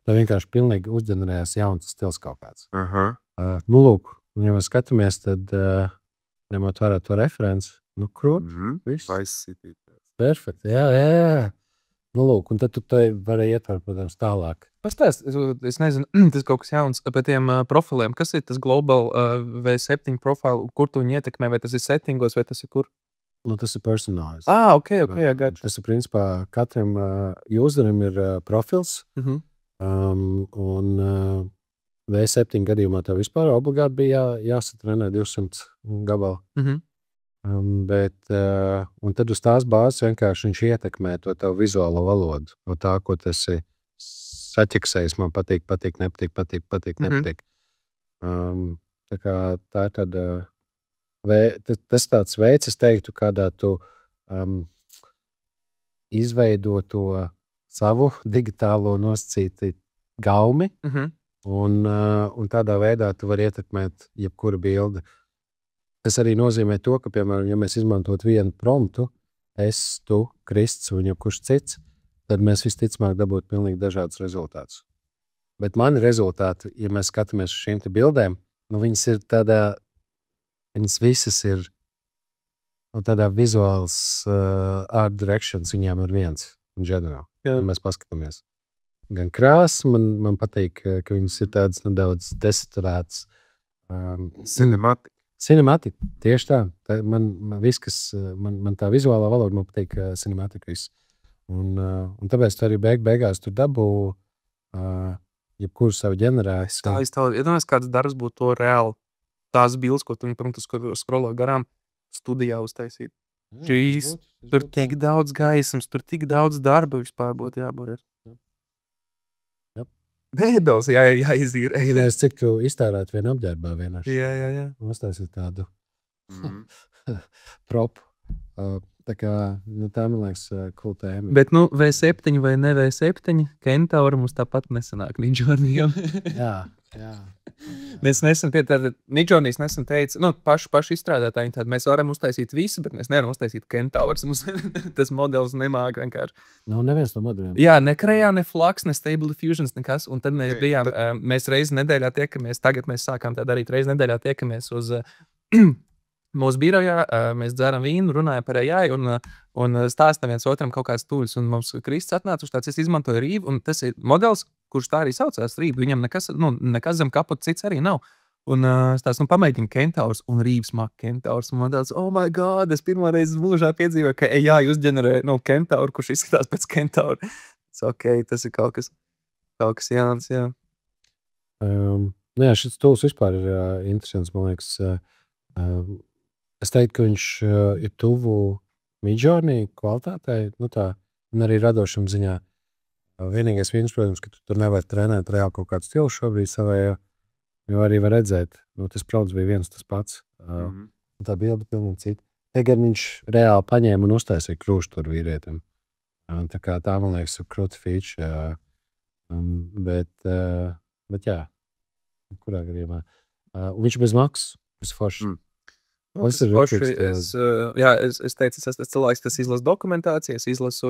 tev vienkārši pilnīgi uzģenerējās jauns stils kaut kāds. Lūk, ja mēs skatāmies, tad ņemot vērā to referenci, krūt, viss. Perfekti, jā. Nu, lūk, un tad tu vari ietvert, protams, tālāk. Pastāst, es nezinu, tas kaut kas jauns par tiem profiliem. Kas ir tas Global V7 profilu, kur tu viņu ietekmē, vai tas ir settingos, vai tas ir kur? Nu, tas ir personalized. Ok, jā, gāds. Tas ir, principā, katram userim ir profils, un V7 gadījumā tev vispār obligāti bija jāsatrenē 200 gabalu. Un tad uz tās bāzes vienkārši viņš ietekmē to tavu vizuālo valodu. No tā, ko tas ir saķeksējis, man patīk, nepatīk. Tā ir tāda, tas tāds veids, es teiktu, kādā tu izveido to savu digitālo nosacīti gaumi, un tādā veidā tu vari ietekmēt jebkuru bildi. Tas arī nozīmē to, ka, piemēram, ja mēs izmantot vienu promptu, es, tu, Krists un jebkurš cits, tad mēs visticamāk dabūtu pilnīgi dažādus rezultātus. Bet mani rezultāti, ja mēs skatāmies uz šīm te bildēm, nu viņas ir viņas visas ir tādā vizuāls art directions, viņām ir viens, un ģenerāli, ja mēs paskatāmies. Gan krāsas, man patīk, ka viņas ir tādas nedaudz desaturētas. Cinematika, tieši tā. Man viss, kas man tā vizuālā valoda, man patīk cinematika viss. Un tāpēc tu arī beigās tu dabū jebkuru savu ģenerēs. Tā iedomājies, kāds darbs būtu to reāli. Tās bildes, ko tu scrollo garām studijā uztaisīt. Tur tik daudz gaismas, tur tik daudz darba vispār būtu jābūt. Bēdals, jāizīrē. Es cik tu iztērētu vienu apģērbā vienkārši. Jā. Uztaisīt tādu propu. Tā kā, tā man liekas cool tēma. Bet, V7 vai ne V7, Kentaura mums tāpat nesanāk Midjourneyam. Jā. Mēs nesen Midjourneys nesen teica, paši izstrādātāji, tad mēs varam uztaisīt visu, bet mēs nevaram uztaisīt Kentaurs. Mums tas modelis nemāk vienkārši. Neviens no modeliem. Jā, ne Crayā, ne Flux, ne Stable Diffusions, nekas. Un tad mēs reizi nedēļā tiekamies, tagad mēs sākām tā darīt, reizi nedēļā tiekamies uz mūsu birojā, mēs dzeram vīnu, runājam par AI un stāstam viens otram kaut kāds tūļus. Un mums Krists atnāca uz tāds, es izmantoju Rīvu, un tas ir modelis, kurš tā arī saucās Rīva. Viņam nekas zem kaputa cits arī nav. Un tās pamēģina Kentaurs un Rīvs māk Kentaurs. Un man tāds, oh my god, es pirmā reizi mūžā piedzīvoju, ka AI uzģenerē Kentauru, kurš izskatās pēc Kentaura. Tas ir kaut kas jauns, jā. Jā, šis tūls vispār ir interesants, man liekas. Es teiktu, ka viņš ir tuvu Midjourney kvalitātei, un arī radošam ziņā. Vienīgais viens, protams, ka tu tur nevar trenēt reāli kaut kādu stilu šobrīd savējā, jo arī var redzēt, tas prompts bija viens tas pats. Tā bilde pilnīgi cita. Tagad viņš reāli paņēma un uztaisīja krūšu tur vīrietim. Tā kā tā, man liekas, ir krūta feature. Bet jā, kurā gadījumā. Viņš bez maksas, bez foršas. Es teicu, es esmu cilvēks, kas izlasa dokumentāciju, es izlasu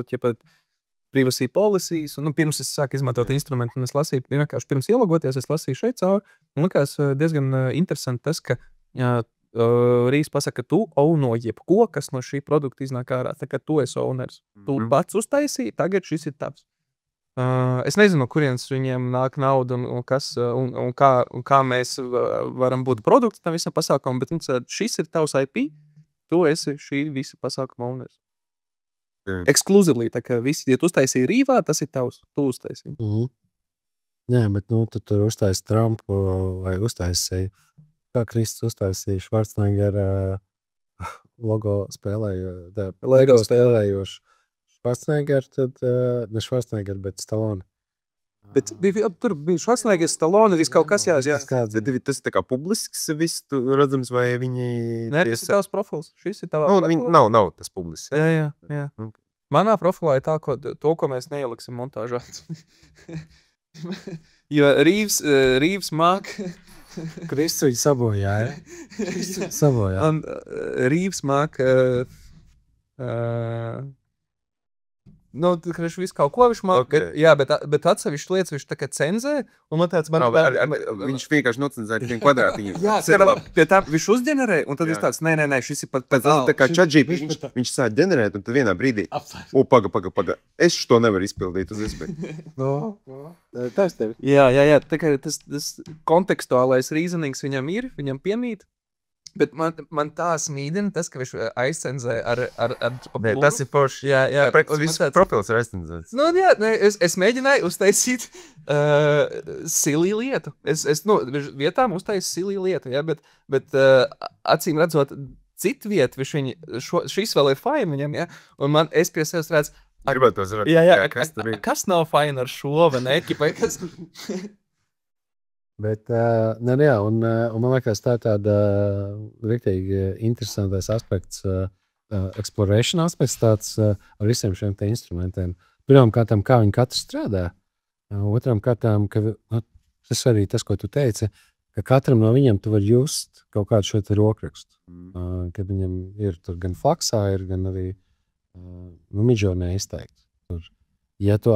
privacy policies, un pirms es sāku izmantot instrumentu, un es lasīju, vienkārši pirms ielogoties, es lasīju šeit cauri, un likās diezgan interesanti tas, ka Rīvs pasaka, ka tu owno jebko, kas no šī produkta iznāk ārā, tā kā tu esi owners. Tu pats uztaisīji, tagad šis ir tavs. Es nezinu, no kurienes viņiem nāk nauda un kā mēs varam būt produkti tam visam pasākumam, bet šis ir tavs IP, tu esi šī visa pasākuma owners. Exclusively, tā kā visi, ja tu uztaisīji Rīvā, tas ir tavs, tu uztaisīji. Jā, bet tu tur uztaisi Trumpu vai uztaisīji, kā Krists uztaisīja Schwarzenegger logo spēlējošu. Schwarzenegger, tad ne Schwarzenegger, bet Stallone. Bet tur bija Schwarzenegger, Stallone, viss kaut kas Tas ir tā kā publisks viss, tu redzams, vai viņi... Nē, tas ir tavs profils. Šis ir tavā profils. Nav tas publisks. Jā. Manā profilā ir tā, to, ko mēs neieliksim montāžā. Jo Rīvs māk... Krists viņu sabojāja. Un Rīvs māk... Nu, ka viņš visu kaut ko viņš man, bet atsevišķi lietas viņš tā kā cenzē, un man tāds viņš vienkārši nocenzēja tiem kvadrātiņiem. Pie tā viņš uzģenerē, un tad viņš tāds, nē, šis ir pat... Tā kā ChatGPT, viņš sāk ģenerēt, un tad vienā brīdī, paga, es šo nevaru izpildīt uz iespēju. Tas tevi. Jā, tā kā tas kontekstuālais reasonings viņam piemīt, bet man tā smīdina tas, ka viņš aizcenzē ar tas ir forši. Jā. Viss profils ir aizcenzēts. Nu, jā, es mēģināju uztaisīt silly lietu. Es vietām uztaisu silly lietu, ja, bet acīm redzot, citu vietu, šis vēl ir fine viņam, ja, un es pie sevis redzu, kas nav fine ar šo, vai ne? Kas... Bet, un man liekas, tā ir tāda riktīgi interesantais aspekts, exploration aspekts tāds ar visiem šiem te instrumentiem. Pirmām kārtām, kā viņi katrs strādā. Otram kārtām, ka, tas arī tas, ko tu teici, ka katram no viņiem tu var just kaut kādu šo te rokrakstu. Kad viņam ir tur gan faksā, ir gan arī midjourney izteikti. Ja tu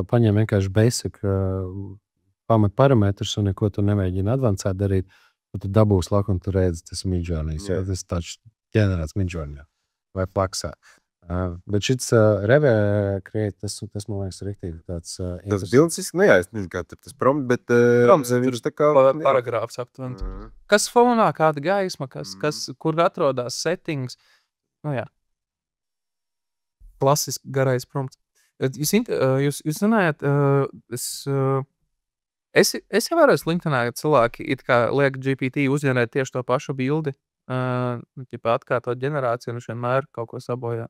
paņem vienkārši basic pamat parametrus un neko tu nemēģini advancēt darīt, tad tu dabūsi laku un tu redzi, tas ir midjourney. Tas tāds ģenerēts midjourney vai faksā. Bet šits Reve Create, tas man liekas riktīgi tāds... Tas bildes, nu jā, es nezinu, kā tur tas prompt, bet... viņš tā kā... Paragrāfs aptuveni. Kas fonā, kāda gaisma, kur atrodas settings. Nu jā. Klasisks garais prompts. Jūs zinājāt, es jau varu LinkedInā, ka cilvēki it kā liek GPT uzģenerēt tieši to pašu bildi, atkārtot ģenerāciju un vienmēr kaut ko sabojā.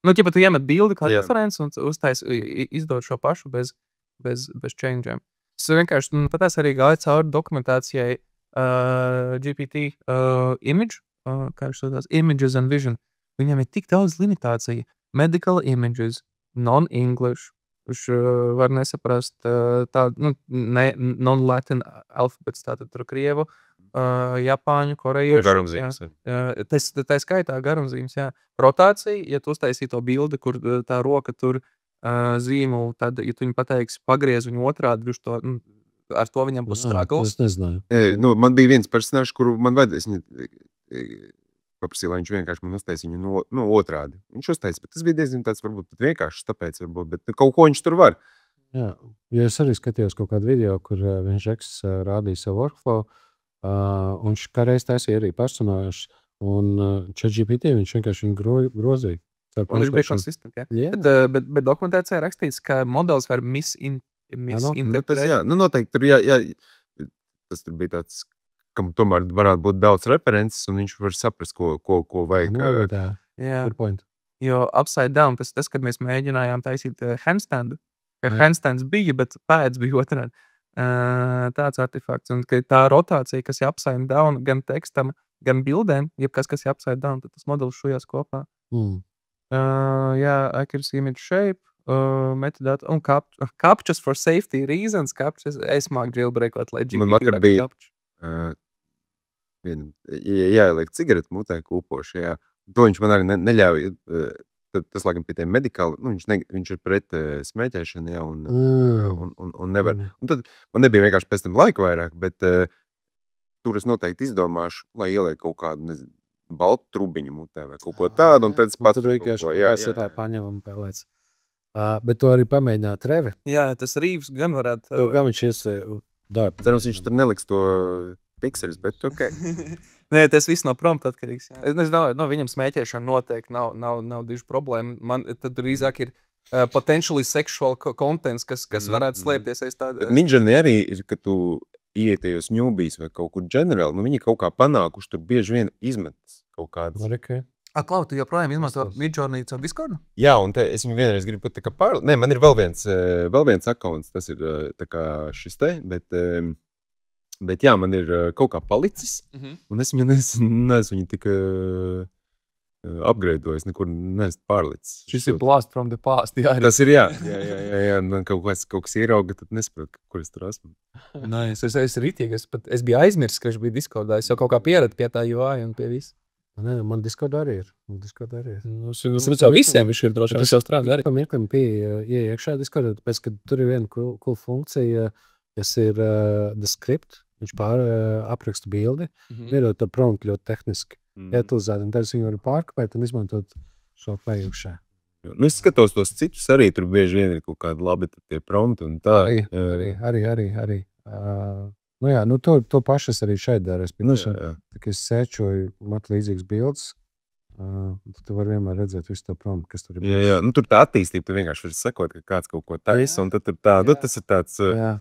Nu, tu iemet bildi kā referents un izdod šo pašu bez change'iem. Es vienkārši patās arī gāju cauri dokumentācijai GPT image, kā viņš tās images and vision. Viņam ir tik daudz limitācija. Medical images, non-English, viņš var nesaprast tādu, non-Latin alfabets, tātad tur krievu, japāņu, korejiešu. Garumzīmes. Tā skaitā garumzīmes, jā. Rotācija, ja tu uztaisīji to bildi, kur tā roka tur zīmulu, tad, ja tu viņu pateiksi, pagriez viņu otrādi, viņš to, ar to viņam būs struggles. Es nezināju. Man bija viens personāžs, kuru man vajadzēs paprasīja, lai viņš vienkārši man uztaisīja viņu otrādi. Viņš uztaisīja, bet tas bija diezgan tāds varbūt pat vienkārši, tāpēc varbūt, bet kaut ko viņš tur var. Jā, ja es arī skatījos kaut kādu video, kur viņš rādīja savu workflow, un viņš kādreiz taisīja arī personāžus, un ChatGPT viņš vienkārši viņu grozīja. Un viņš bija konsistent, jā. Yeah. Bet dokumentācijā rakstīts, ka modelis var misinterpretēt. Jā, noteikti tur jā, tas tur bija tāds, kam tomēr varētu būt daudz references, un viņš var saprast, ko vajag. Jā, jo upside down, tas, kad mēs mēģinājām taisīt handstandu, ka handstands bija, bet pēds bija otrādi. Tāds artefakts, un ka tā rotācija, kas ir upside down gan tekstam, gan bildēm, jebkas, kas ir upside down, tad tas modelis šujās kopā. Jā, accuracy image shape, metadata, un captures for safety reasons, es māku jailbreakot, lai GPT bija capture. Jāieliek cigaretu mutē kūpoši, jā. To viņš man arī neļauj, tas laikam pie tiem medikāli, viņš ir pret smēķēšanu, jā, un nevar. Un tad man nebija vienkārši pēc tam laika vairāk, bet tur es noteikti izdomāšu, lai ieliek kaut kādu, baltu trubiņu mutē vai kaut ko tādu, un tad es pats tur vienkārši paņem un pēlēc. Bet to arī pamēģināt Reve. Jā, tas Rīvs gan varētu. Gan viņš darbu. Cerams, viņš tur neliks to pikseļus, bet ok. Nē, tas viss no prompta atkarīgs. Es nezinu, viņam smēķēšana noteikti nav diži problēma. Man tad drīzāk ir potentially sexual contents, kas varētu slēpties aiz tāda. Midjourney arī ir, ka tu ietējos ņūbīs vai kaut kur generāli, viņi kaut kā panākuši, tur bieži vien izmetas kaut kādas. Klau, tu joprojām izmanto Midjourney caur Discordu? Jā, un es viņu vienreiz gribu tā kā Nē, man ir vēl viens accounts, tas ir tā kā šis te, bet jā, man ir kaut kā palicis, un es viņu neesmu tik upgradeojis, nekur neesmu pārlicis. Šis ir blast from the past, jā. Tas ir, jā, kaut kas ierauga, tad nesaprotu, kur es tur esmu. Nē, es ritīgi, es biju aizmirsis, ka viņš bija Discordā, es jau kaut kā pieradu pie tā UI un pie visu. Man Discord arī ir. Nu, visiem viņš ir droši vien. Es jau strādāju arī. Pamirklim pie iekšā Discord, tāpēc, ka tur ir viena cool funkcija, kas ir the script. Viņš apraksta bildi, vierot to promptu ļoti tehniski. Ietulzēt, un tad viņu var pārkopēt un izmantot šo pējušā. Nu, es skatos tos citus arī, tur bieži vien ir kaut kādi labi tie prompti un tā. Arī. Nu jā, nu to pašu es arī šeit daru. Es sēčoju mat līdzīgas bildes, tu vari vienmēr redzēt visu to promptu, kas tur ir. Jā, nu tur tā attīstība, tu vienkārši vari sekot, ka kāds kaut ko taisa, un tad tur tā, nu tas ir tāds... Jā.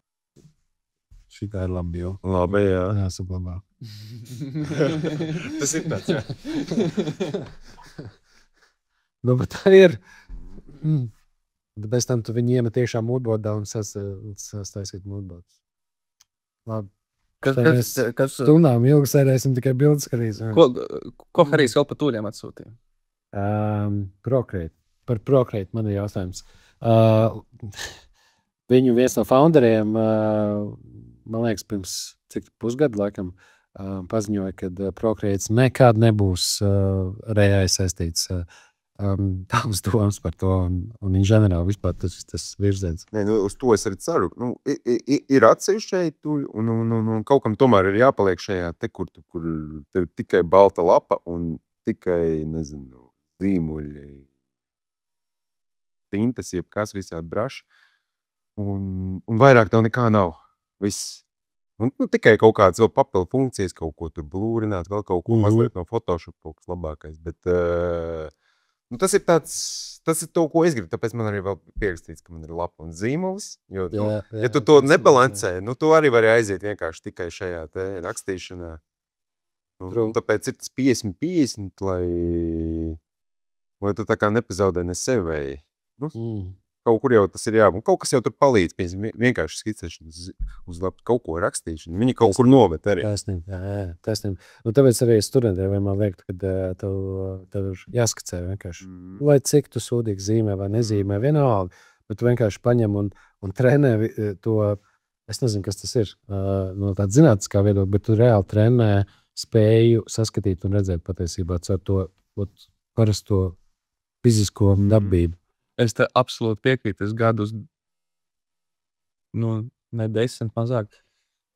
Šitā ir labi, jo. Labi, jā. Jā, saglabā. Tas ir tāds, jā. Nu, bet tā ir. Bet bez tam tu viņu iemet iekšā moodboardā un sastāisīt moodboards. Labi. Kas stundām ilgi sēdēsim tikai bildes skatīs. Ko Harijs vēl par tūļiem atsūtīja? Procreate. Par Procreate man ir jautājums. Viņu viens no founderiem, man liekas, pirms cik pusgadu laikam, paziņoja, ka Procreate nekad nebūs reāli saistīts. Tavs domas par to un ģenerāli vispār tas virziens. Nē, nu, uz to es arī ceru. Nu, ir atsevišķi šeit, un kaut kam tomēr ir jāpaliek šajā te, kur tev tikai balta lapa un tikai, nezinu, zīmuļi, tintas, jebkas, visādi braši. Un vairāk tev nekā nav. Viss. Un, tikai kaut kāds vēl papildu funkcijas, kaut ko tur blūrināt, vēl kaut ko mazliet no Photoshop kaut kas labākais. Bet nu, tas ir to, ko es gribu. Tāpēc man arī vēl pierakstīts, ka man ir lapa un zīmulis. Jo, ja tu to nebalansē, nu, tu arī vari aiziet vienkārši tikai šajā te rakstīšanā. Un tāpēc ir tas 50-50, lai tu tā kā nepazaudē ne sevi vai... Nu, kaut kur jau tas ir jābūt. Kaut kas jau tur palīdz, vienkārši skicēšana uz lapu, kaut ko rakstīšana. Viņi kaut kur novet arī. Taisnība. Nu, tāpēc arī studentiem vienmēr liekt, kad tev ir jāskicē vienkārši. Lai cik tu sūdīgi zīmē vai nezīmē, vienalga, bet tu vienkārši paņem un trenē to, es nezinu, kas tas ir, no tāda zinātniskā viedokļa, bet tu reāli trenē spēju saskatīt un redzēt patiesībā caur to parasto fizisko dabību. Es te absolūti piekrītu, es gadus, ne 10 mazāk.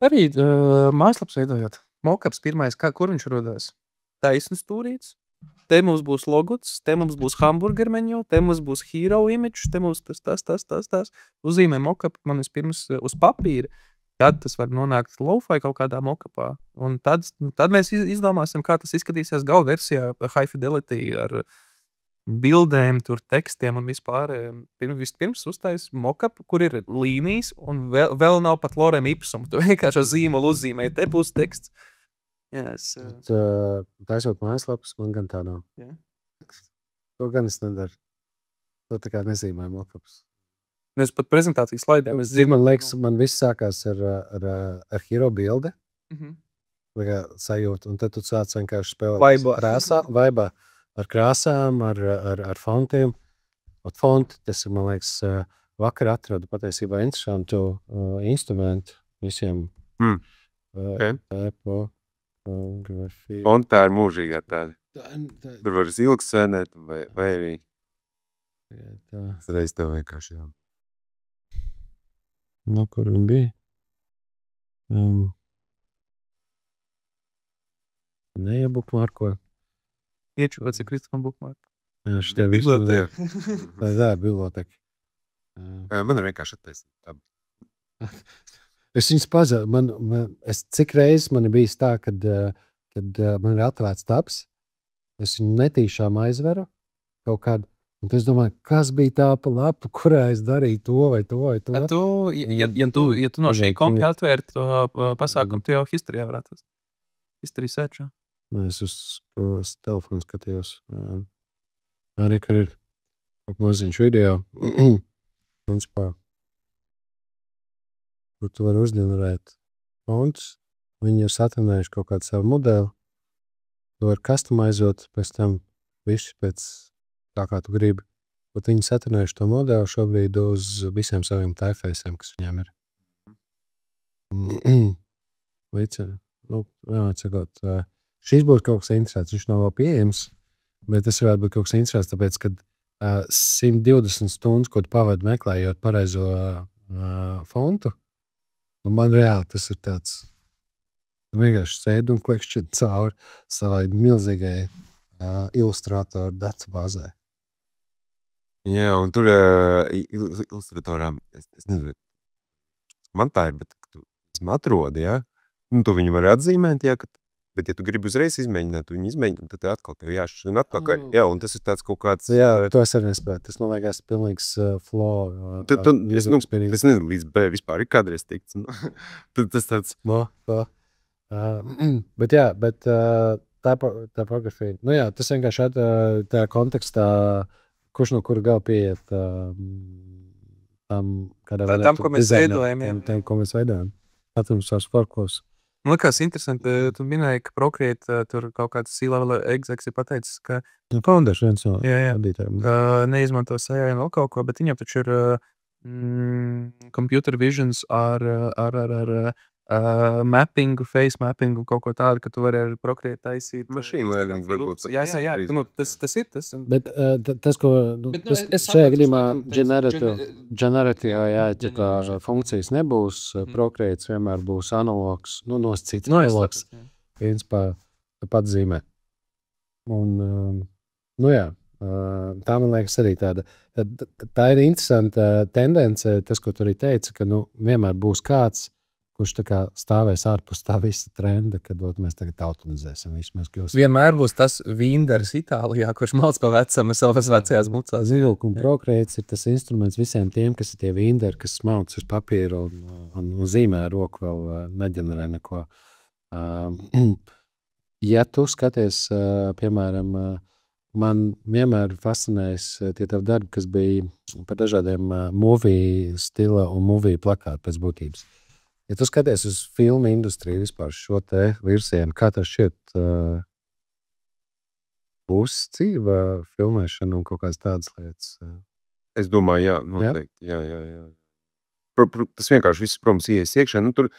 Arī mājaslaps veidojot. Mokaps pirmais, kur viņš rodās? Taisnas stūrīts. Te mums būs logots, te mums būs hamburger menu, te mums būs hero image, te mums tas. Uzzīmē mokap man vispirms uz papīra. Tad tas var nonākt lo-fi kaut kādā mokapā. Un tad mēs izdomāsim, kā tas izskatīsies gala versijā, high fidelity ar bildēm, tur tekstiem un vispār. Vispirms uztais mockup, kur ir līnijas un vēl nav pat lorem ipsum. Tu vienkārši zīmolu uzzīmēji, te būs teksts. Yes. Taisot mājaslapas, man gan tā nav. Yeah. To gan es nedaru. To tā kā nezīmēju mockups. Es pat prezentācijas slaidēm. Man liekas, man viss sākās ar hero bilde. Sajūta. Un tad tu sāc vienkārši spēlēt vaibā. Ar krāsām, ar fontiem. От fonti, tas ir, man liekas, vakar atradu patiesībā interesantu instrumentu visiem. Fonti tā ir mūžīgā tāda. Tur var ilgi sēnēt vai arī. Tas reiz tev vienkārši jā. No, kur viņi bija? Neiebukmārkoju. Iečuvots ir Kristofam Bukmārku. Jā, šitie visu. Tā ir biblioteka. Man ir vienkārši attaisnīt. Es viņus pazēru. Cik reizes man ir bijis tā, kad man ir atvērts taps, es viņu netīšām aizveru kaut kādu. Un es domāju, kas bija tā pa lapu, kurā es darīju to vai to vai to. Ja tu no šī kompja atvērt to pasākumu, tu jau historijā varētu. History searchā. Es uz telefonu skatījos. Arī, ka ir kaut maziņš video. Principā, kur tu vari uzģenerēt fontus. Viņi ir satrenējuši kaut kādu savu modeli. Tu vari customizot pēc tam visu pēc tā, kā tu gribi. Bet viņi satrenējuši to modeli šobrīd uz visiem saviem typeface'iem, kas viņiem ir. Līdz, vienmēr sakot, šis būs kaut kas interesants. Viņš nav vēl pieejams, bet tas varētu būt kaut kas interesants, tāpēc, ka 120 stundas, ko tu pavadi meklējot pareizo fontu, un man reāli tas ir tāds, vienkārši sēdi un klikšķi cauri savai milzīgai ilustrātoru datubāzē. Jā, un tur ilustratorām, es nezinu, man tā ir, bet tu esmu atrodi, ja? Nu, tu viņu vari atzīmēt, ja, bet ja tu gribi uzreiz izmēģināt, tu viņu izmēģināt, tad atkal tev jāšķir un atpakaļ. Jā, un tas ir tāds kaut kāds... Jā, to es arī nespēju. Tas man liekas pilnīgs flow. Es nezinu, līdz B vispār ir kādreiz tikts. Tas tāds... Bet jā, tā programmafija. Nu jā, tas vienkārši tā kontekstā, kurš no kura gala pieiet tam, ko mēs veidojam. Tam, ko mēs veidojam. Atrums vairs forkos. Man liekas interesanti, tu minēji, ka Procreate tur kaut kāds C-level execs ir pateicis, ka Founders viens no jā. vadītājiem. Neizmanto sajā vēl kaut ko, bet viņam taču ir computer visions ar mappingu, face mappingu, kaut ko tādu, ka tu vari ar Procreate taisīt. Machine learning varbūt. Jā, tas ir tas. Bet tas, ko es šajā gadījumā generative AI funkcijas nebūs, Procreate vienmēr būs analogs, nosacīts analogs, principā pat zīmē. Un, nu jā, tā man liekas arī tāda. Tā ir interesanta tendence, tas, ko tu arī teici, ka vienmēr būs kāds, kurš tā kā stāvēs ārpus tā visa trenda, kad mēs tagad automatizēsim visu. Vienmēr būs tas Vinders Itālijā, kurš malc pa vecam savas vecajās mucās. Zilk un Procreate ir tas instruments visiem tiem, kas ir tie Vinderi, kas malc uz papīra un zīmē ar roku vēl neģenerē neko. Ja tu skaties, piemēram, man vienmēr fascinējas tie tavi darbi, kas bija par dažādiem movie stila un movie plakātu pēc būtības. Ja tu skaties uz filmu industriju vispār šo te virsienu, kā tas šķiet būs dzīva filmēšana un kaut kādas tādas lietas? Es domāju, jā, noteikti. Jā. Tas vienkārši viss, protams, ies iekšā. Nu, tur,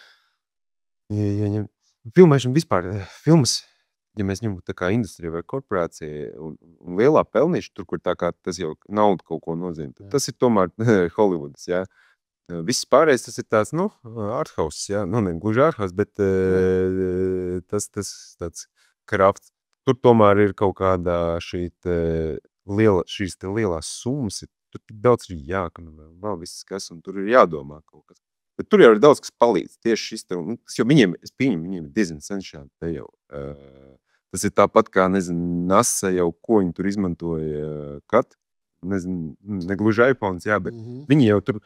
filmēšana vispār, filmas, ja mēs ņemam tā kā industrija vai korporācija un lielā pelnīša, tur, kur tā kā tas jau nauda kaut ko nozīmē, tas ir tomēr Hollywoods, jā. Viss pārējais tas ir tāds, arthouse, jā, ne gluži arthouse, bet tas tāds krafts. Tur tomēr ir kaut kādā šīs lielās summas, tur tik daudz ir vēl viss kas, un tur ir jādomā kaut kas. Bet tur jau ir daudz, kas palīdz. Tieši šis te, tas jau viņiem ir diezgan senšādi te jau. Tas ir tāpat kā, NASA jau, ko viņi tur izmantoja, ne gluži iPhones, jā, bet viņi jau tur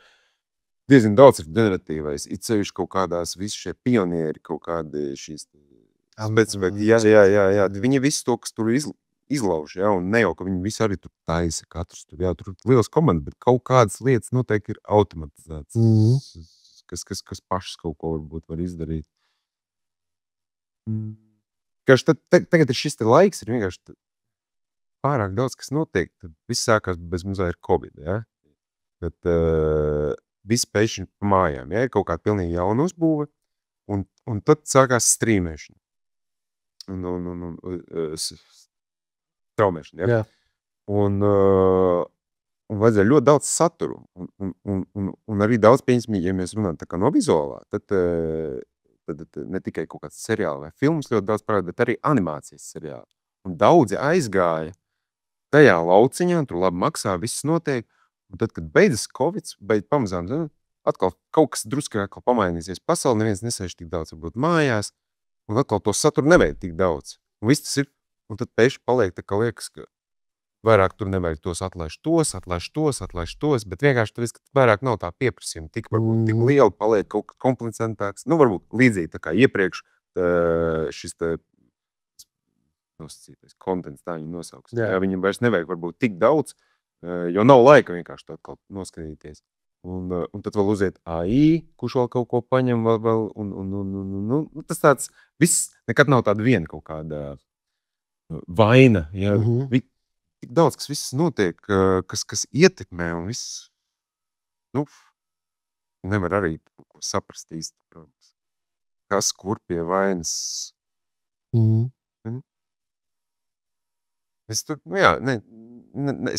diezgan daudz ir generatīvais. It sevišķi kaut kādās visi šie pionieri, kaut kādi šīs specifiki. Jā. Viņi visi to, kas tur izlauž, jā, un ne jau, ka viņi visi arī tur taisa katrs. Tur ir liels komanda, bet kaut kādas lietas noteikti ir automatizētas. Kas pašas kaut ko varbūt var izdarīt. Tagad ir šis te laiks, ir vienkārši pārāk daudz, kas notiek. Tad viss sākās bez mazā ir Covid, jā. Bet viss pēkšņi pa mājām, ja, ir kaut kāda pilnīgi jauna uzbūve, un tad sākās strīmēšana. Straumēšana, ja. Un vajadzēja ļoti daudz saturu, un arī daudz pieņemsim, ja mēs runājam tā kā no vizuālā, tad ne tikai kaut kāds seriāli vai filmas ļoti daudz parāda, bet arī animācijas seriāli. Un daudzi aizgāja tajā lauciņā, tur labi maksā, viss notiek. Un tad, kad beidzas Covid, pamazām, atkal kaut kas drusku atkal pamainīsies pasauli, neviens nesēž tik daudz, varbūt mājās, un atkal to saturu nevajag tik daudz. Un viss tas ir, un tad pēkšņi paliek tā kā liekas, ka vairāk tur nevajag tos atlaiž tos, bet vienkārši tur viss, ka vairāk nav tā pieprasījuma, tik liela paliek kaut kā komplicentāks. Varbūt līdzīgi tā kā iepriekš šis te nosacītais kontents, tā viņi nosauks. Jā, viņam vairs nevajag varbūt tik daudz, jo nav laika vienkārši to atkal noskatīties. Un tad vēl uziet AI, kurš vēl kaut ko paņem vēl, un tas tāds, viss, nekad nav tāda viena kaut kāda vaina, ja, tik daudz, kas viss notiek, kas ietekmē, un viss, nevar arī saprast īsti, protams, kas, kur pie vainas. Es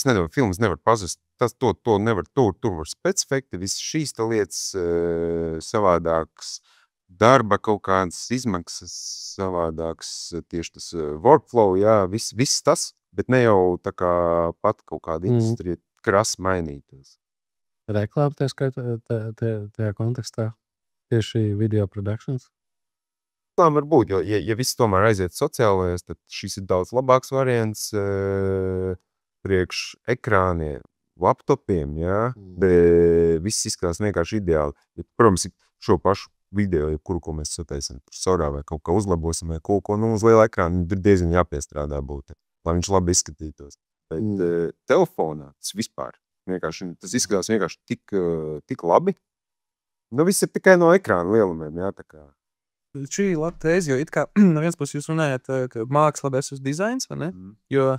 nedomāju, filmas nevar pazust. To nevar, tur var specefekti, visas šīs lietas savādākas, darba kaut kādas izmaksas savādākas, tieši tas workflow, jā, viss tas, bet ne jau tā kā pat kaut kāda industrija krasi mainītos. Reklāma tajā kontekstā, tieši video productions? Reklāma var būt, jo, ja viss tomēr aiziet sociālajos, tad šis ir daudz labāks variants priekš ekrāniem, laptopiem, jā, bet viss izskatās vienkārši ideāli. Protams, šo pašu video, kuru, ko mēs sataisim sorā vai kaut kā uzlabosim vai kaut ko, uz liela ekrāna ir diezgan jāpiestrādā būt, lai viņš labi izskatītos. Bet telefonā tas vispār vienkārši, tas izskatās vienkārši tik labi. Nu, viss ir tikai no ekrāna lielumiem, jā, tā kā. Šī ir laba tēze, jo it kā no viens puses jūs runājat, ka māksla versus dizains, vai ne? Jo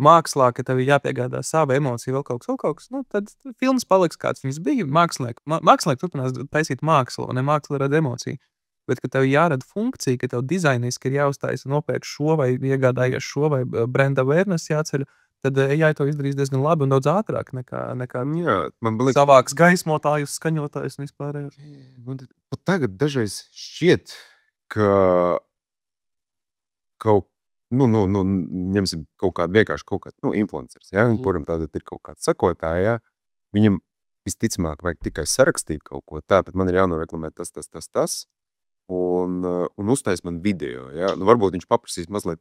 mākslā, ka tev ir jāpiegādā sava emocija, vēl kaut kas, nu, tad filmas paliks kāds viņas bija. Mākslinieki turpinās taisīt mākslu, un ne māksla rada emociju. Bet, ka tev jārada funkcija, ka tev dizainiski ir jāuztaisa nopērk šo vai iegādājies šo vai brand awareness jāceļ, tad AI to izdarīs diezgan labi un daudz ātrāk nekā Jā, man liekas, savāks gaismotājus, skaņotājus un vispārējos. pat tagad dažreiz šķiet, ka kaut, ņemsim kaut kādu vienkārši influencers, ja, kuram tātad ir kaut kāds sakotāji, ja, viņam visticamāk vajag tikai sarakstīt kaut ko, tātad man ir jānoreklamē tas, un uztais man video, ja, varbūt viņš paprasīs mazliet,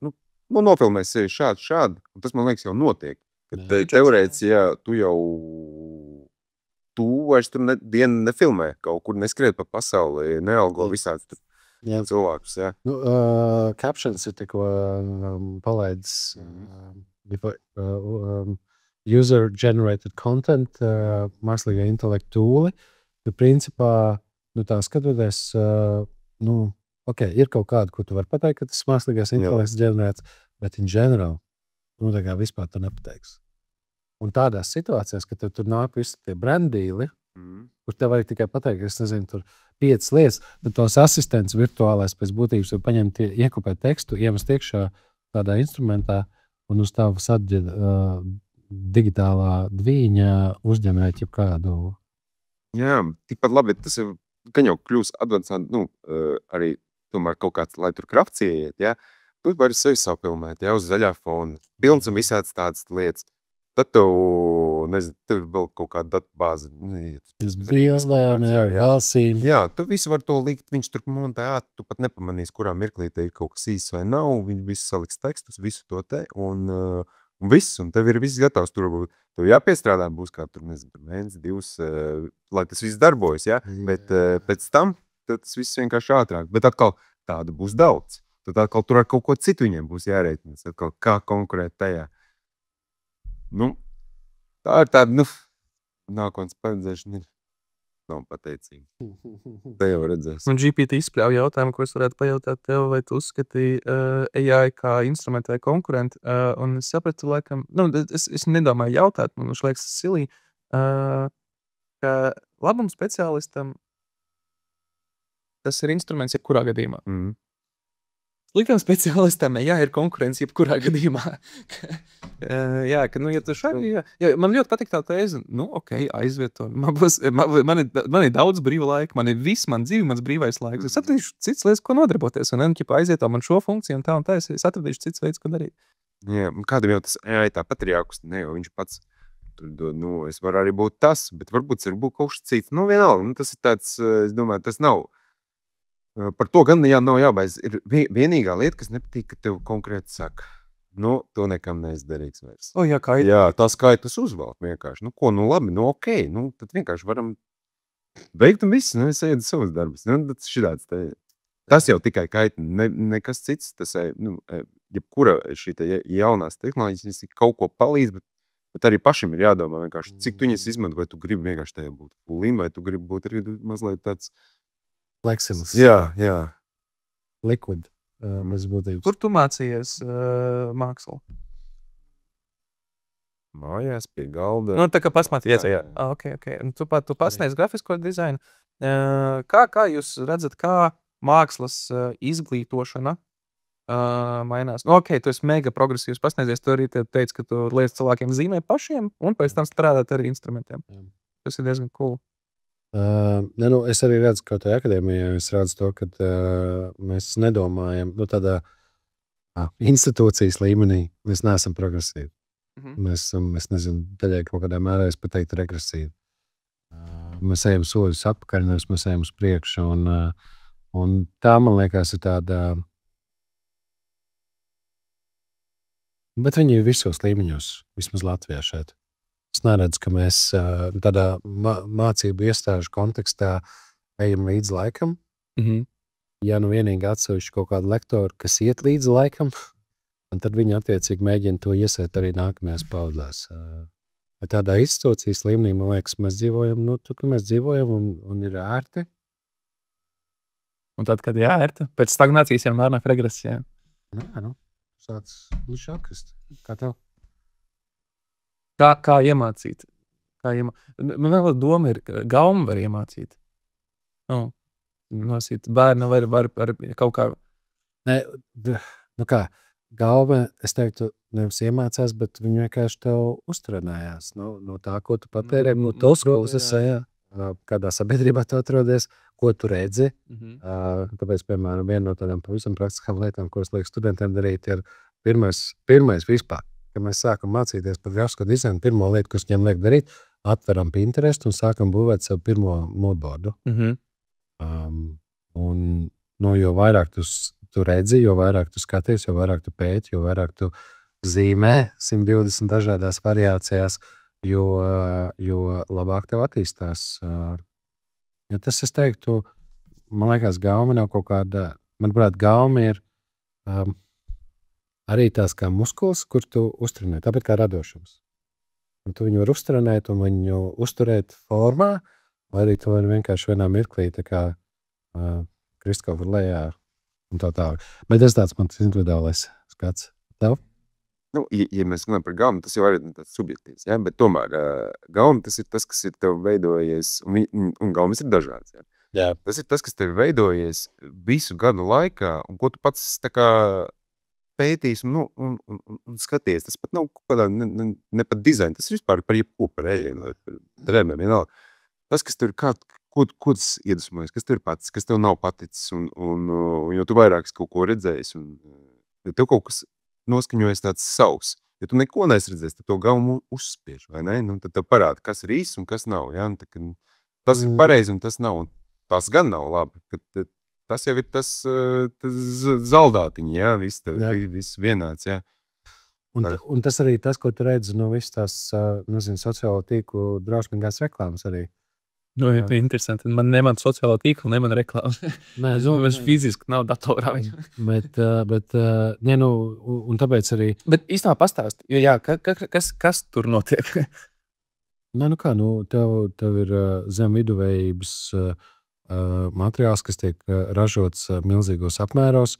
nofilmēs sevi šādi, un tas, man liekas, jau notiek, kad teorētiski, ja, tu vairs tur dienu nefilmē, kaut kur neskriet pa pasauli, nealgo visāds cilvēkus, jā. Captions ir tikko palaidis user-generated content, mākslīgā intelekta tūli. Principā, tā skatoties, ir kaut kāda, ko tu vari pateikt, ka tas mākslīgais intelekts ģenerēts, bet in general, tā kā vispār tu nepateiksi. Un tādās situācijās, ka tev tur nāk visi tie brandīli, kur tev vajag tikai pateikt, es nezinu, tur 5 lietas, tad tos asistents virtuālais pēc būtības var paņemt, iekopēt tekstu, iemest iekšā tādā instrumentā un uz tavu digitālā dvīņa uzņemēt jebkādu. Jā, tikpat labi, tas ir, gan jau kļūs advancēt, arī tomēr kaut kāds, lai tur krafts ieiet, jā, tu vari sevi sapilmēt, jā, uz zaļā fona, pilns un visāds tādas lietas. Tad tev, nezinu, tev ir vēl kaut kāda datubāze. Jā, tu visu var to likt, viņš tur montē, tu pat nepamanīs, kurā mirklī te ir kaut kas īsts vai nav, viņi visu saliks tekstus, visu to te, un viss, un tev ir viss gatavs, tev jāpiestrādā būs kā tur, nezinu, 1, 2, lai tas viss darbojas, jā, bet pēc tam tas viss vienkārši ātrāk, bet atkal tādu būs daudz, tad atkal tur ar kaut ko citu viņiem būs jārēķinās, atkal kā konkurēt tajā. Tā ir tāda, nākotnes paredzēšana ir nav pateicīga. Tā jau redzēs. Un GPT izspļauj jautājumu, ko es varētu pajautāt tev, vai tu uzskatīji AI kā instrumentu vai konkurentu, un es sapratu, laikam, es nedomāju jautāt, man liekas silī, ka labuma speciālistam tas ir instruments jebkurā gadījumā. Sliktam speciālistam, ir konkurence jebkurā gadījumā. Jā, ka, ja tu šādi, man ļoti patīk tā tēze, aizvieto. Man ir daudz brīva laika, man ir viss, man dzīve, mans brīvais laiks. Es atradīšu cits lietas, ko nodarboties, un aizvieto man šo funkciju un tā, es atradīšu cits veids, ko darīt. Jā, kādam jau tas AI tāpat ir jākustina, jo viņš pats tur dod, es varu arī būt tas, bet varbūt kaut kas cits. Vienalga, tas ir tāds, es domāju, tas nav. Par to gan nav jābaidz. Ir vienīgā lieta, kas nepatīk, ka tev konkrēti saka, to nekam neizdarīgs vairs. Jā, tā skaitas uzvalk vienkārši. Labi, ok, tad vienkārši varam beigt un viss, es ēdu savus darbus. Tas jau tikai kaitina, nekas cits. Tas, jebkura šī jaunās tehnoloģijas kaut ko palīdz, bet arī pašam ir jādomā vienkārši, cik tu viņas izmanto, vai tu gribi vienkārši tajā būt fulim, vai tu gribi būt arī mazliet tāds flexibles. Jā. Liquid. Būtības. Kur tu mācījies mākslu? Mājās pie galda. Tā kā pasmācījies. Jā. Ok. Un tu pasniedz grafisko dizainu. Kā jūs redzat, kā mākslas izglītošana mainās. Nu, ok, tu esi mega progresīvs pasniedzies, tu arī teici, ka tu liec cilvēkiem zīmē pašiem un pēc tam strādāt ar instrumentiem. Tas ir diezgan cool. Es arī redzu, ka tajā akadēmijā es redzu to, ka mēs nedomājam, tādā institūcijas līmenī mēs neesam progresīvi. Mēs esam, es nezinu, daļai kaut kādā mērā es pateiktu regresīvi. Mēs ejam soļus atpakaļ, nevis mēs ejam uz priekšu. Un tā, man liekas, ir tāda. Bet viņi ir visos līmeņos, vismaz Latvijā šeit. Es neredzu, ka mēs tādā mācību iestāžu kontekstā ejam līdz laikam. Ja nu vienīgi atsevišķi kaut kādu lektoru, kas iet līdz laikam, un tad viņi attiecīgi mēģina to iesēt arī nākamajās paudzēs. Tādā institūcijas līmenī, man liekas, mēs dzīvojam, mēs dzīvojam un ir ērti. Un tad, kad ērti, pēc stagnācijas jau nāk regresijā. Sāc atkrist. Kā tev? Kā iemācīt? Man vēl doma ir, ka gauma var iemācīt. Nosīt bērnu var kaut kā. Kā? Gauma, es teiktu, nevis iemācās, bet viņi vienkārši tev uztrenējās. No tā, ko tu patērē, no tos puses, kādā sabiedrībā tu atrodies, ko tu redzi. Tāpēc, piemēram, viena no tādām pavisam praktiskām lietām, ko es lieku studentiem darīt, ir pirmais vispār. Kad mēs sākam mācīties par grafisko dizainu, pirmo lietu, kas viņiem liek darīt, atveram Pinterest un sākam būvēt savu pirmo moodboardu. Jo vairāk tu redzi, jo vairāk tu skaties, jo vairāk tu pēti, jo vairāk tu zīmē 120 dažādās variācijās, jo labāk tev attīstās. Ja tas, es teiktu, man liekas, gauma nav kaut kāda, manuprāt, gauma ir arī tās kā muskulis, kur tu uztrenē, tāpēc kā radošums. Un tu viņu var uztrenēt un viņu uzturēt formā, vai arī tu vari vienkārši vienā mirklī tā kā krist kaut kur lejā un tā. Bet tas tāds mans individuālais skats. Tev? Ja mēs runājam par gaumu, tas jau arī tāds subjektīvs, ja? Bet tomēr gauma tas ir tas, kas ir tev veidojies, un gaumas ir dažāds. Ja? Jā. Tas ir tas, kas tev veidojies visu gadu laikā, un ko tu pats tā kā pētīs un skaties. Tas pat nav kaut kādā, ne pat dizaina, tas ir vispār par jebko, par ēdienu, par drēmēm, vienalga. Tas, kas tev ir ko tas iedvesmojas, kas tev ir pats, kas tev nav paticis, un jo tu vairāk kaut ko redzējis, un ja tev kaut kas noskaņojas tāds savs, ja tu neko neesi redzējis, tad to gaumu uzspiež, vai ne? Tad tev parāda, kas ir īsts un kas nav, ja? Tas ir pareizi un tas nav, un tas gan nav labi, ka tas jau ir tas zaldātiņi, ja? Viss vienāds, ja? Un tas arī tas, ko tu redzi no visas tās, sociālo tīklu drausmīgās reklāmas arī. Interesanti. Man neman sociālo tīklu, neman reklāmas. Es fiziski nav datorā. Un tāpēc arī... Bet īstenībā pastāst, kas tur notiek? Tev ir zem viduvējības materiāls, kas tiek ražots milzīgos apmēros,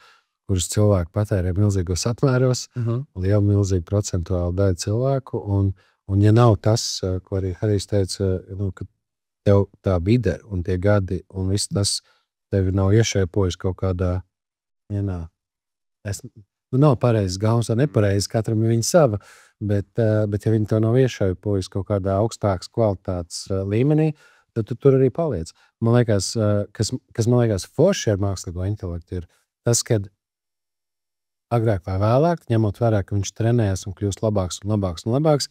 kurus cilvēki patērē milzīgos apmēros, liela milzīga procentuāla daļa cilvēku. Un ja nav tas, ko arī Harijs teica, ka tev tā vide un tie gadi un viss tas tevi nav iešēpojis kaut kādā vienā. Nav pareizes gaumas vai nepareizes, katram ir viņa sava, bet ja viņi to nav iešēpojis kaut kādā augstākas kvalitātes līmenī, tad tu tur arī paliec. Man liekas, kas man liekas forši ar mākslīgo intelektu ir tas, kad agrāk vai vēlāk, ņemot vērā, ka viņš trenējas un kļūst labāks un labāks un labāks,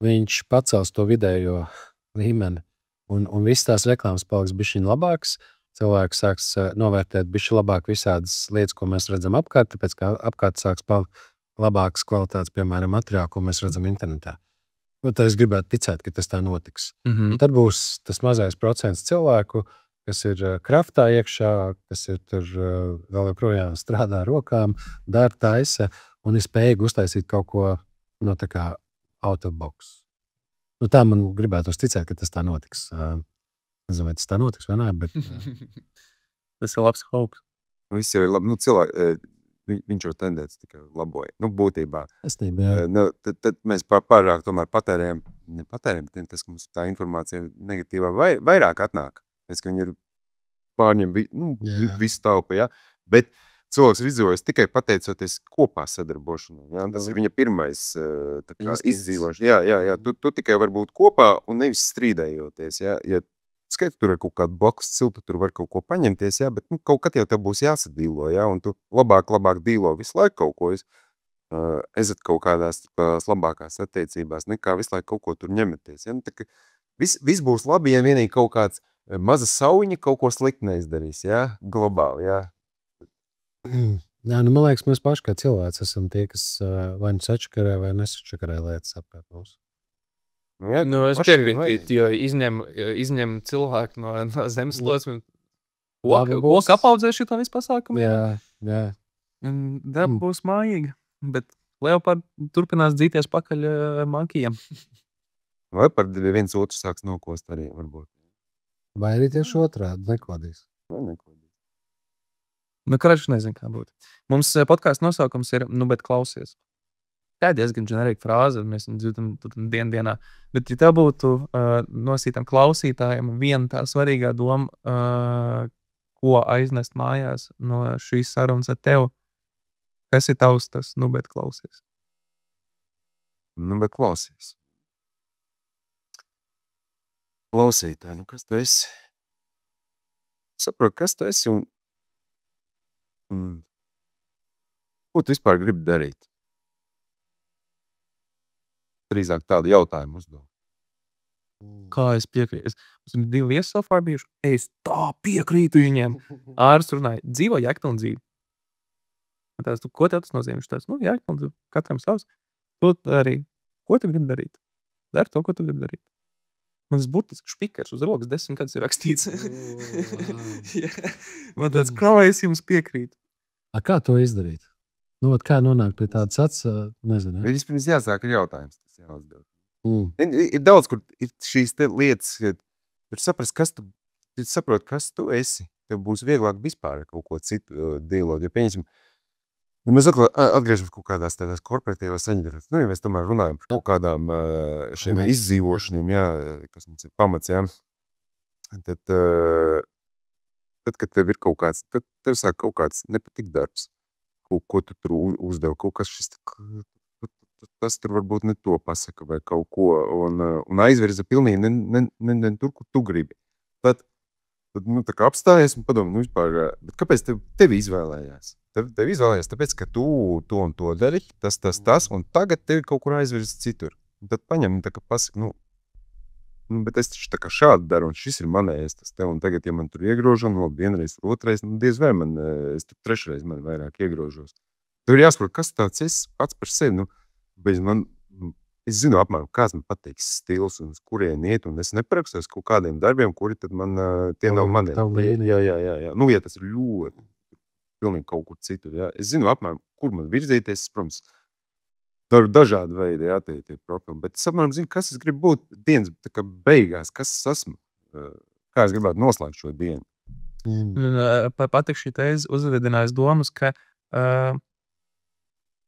viņš pacels to vidējo līmeni. Un viss tās reklāmas paliks bišķiņ labāks, cilvēks sāks novērtēt bišķi labāk visādas lietas, ko mēs redzam apkārt, tāpēc kā apkārt sāks palikt labākas kvalitātes, piemēram, materiāli, ko mēs redzam internetā. Tad es gribētu ticēt, ka tas tā notiks. Tad būs tas mazais procents cilvēku, kas ir kraftā iekšā, kas ir tur vēl joprojām strādā rokām, dara taisa un ir spējīgi uztaisīt kaut ko tā kā out of box. Tā man gribētu ticēt, ka tas tā notiks. Nezinu, vai tas tā notiks vai nē, bet... Tas ir labs hopes. Viss jau ir labi. Viņš jau tendēts tikai laboja. Būtībā. Tad mēs pārāk tomēr patērējam, tas, ka mums tā informācija negatīvā vairāk atnāk. Pēc, ka viņi ir pārņem visu taupa, ja? Bet cilvēks ir izdzīvojis tikai pateicoties kopā sadarbošanai. Ja? Tas ir viņa pirmais izdzīvošs. Jā. Tu tikai var būt kopā un nevis strīdējoties. Ja, ja skaiti, tur ir kaut kāda blakus cilta, tur var kaut ko paņemties, ja, bet kaut kad jau tev būs jāsadīlo, ja, un tu labāk dīlo visu laiku kaut ko. Esat kaut kādās labākās attiecībās, nekā visu laiku kaut ko tur ņematies. Ja? Viss būs labi, ja vienīgi kaut kāds maza sauņa kaut ko slikti neizdarīs, ja? Globāli. Ja? Jā, man liekas, mēs paši kā cilvēks esam tie, kas vai nu sačakarē vai nesačakarē lietas apkārt mums. Ja, es piekrītu, jo izņem cilvēku no zemeslodes. Koka apaudzē šito visu pasākumu? Jā. Daba būs mājīga. Bet Leopard turpinās dzīties pakaļ mankijam. Vai par viens otru sāks nokost arī, varbūt. Vai arī tieši otrādi nekodīs. Karāču nezinu, kā būtu. Mums podkāstu nosaukums ir bet klausies. Tā ir diezgan ģenerika frāze, mēs dzirdam dienā. Bet, ja tev būtu nosītam klausītājiem viena tā svarīgā doma, ko aiznest mājās no šīs sarunas ar tev, kas ir tavs tas, bet klausies? Bet klausies. Klausītāji, kas tu esi? Saprotu, kas tu esi un ko tu vispār gribi darīt? Drīzāk tādu jautājumu uzdod. Kā es piekrītu? Mums ir 2 viesi sofā bijuši. Es tā piekrītu viņiem. Ārsts runāja, dzīvo Jēkabpilna dzīvi. Tās, ko tev tas nozīmē? Viņš tāds, Jēkabpilna, katram savs. Tu arī, ko tu gribi darīt? Dari to, ko tu gribi darīt. Man tas burtiski špikers uz rokas 10 gadus ir rakstīts. Man tāds, kā es jums piekrītu. Kā to izdarīt? Kā nonākt pie tādas nezinu. Vispirms jāsāk ar jautājums. Ir daudz, kur ir šīs lietas, ir saprast, kas tu esi. Tev būs vieglāk vispār kaut ko citu dīlot. Jo pieņemsim, mēs atgriežamies kaut kādās tādās korporatīvās saņemties. Ja mēs tomēr runājam par kaut kādām šiem izdzīvošaniem, kas mums ir pamats, tad, kad tev ir kaut kāds, tad tev sāk kaut kāds nepatīk darbs, ko tu tur uzdev, kaut kas šis, tas tur varbūt ne to pasaka vai kaut ko, un aizvirza pilnīgi ne tur, kur tu gribi. Tad tā kā apstājies un padomā, vispār, bet kāpēc tevi izvēlējās? Tevi izvēlējās, tāpēc, ka tu to un to dari, tas, un tagad tevi kaut kur aizvirz citur. Un tad paņem, tā kā pasaka, bet es taču tā kā šādi daru, un šis ir manējais tas tev, un tagad, ja man tur iegrožam, vienreiz, otrais, diez vai es tur trešreiz man vairāk iegrožos. Tur ir jāsaprot, kas tāds es pats par sevi, es zinu apmēram, kāds man pateiks stils un uz kurien iet, un es neparakstos kaut kādiem darbiem, kuri tad man, tie nav mani. Jā. Ja tas ir ļoti pilnīgi kaut kur citur, Es zinu apmēram, kur man virzīties, protams, daru dažādi veidi, tie profili, bet es apmēram zinu, kas es gribu būt dienas tā kā beigās, kas es esmu, kā es gribētu noslēgt šo dienu. Patīk šī tēze uzvedinājis domas, ka,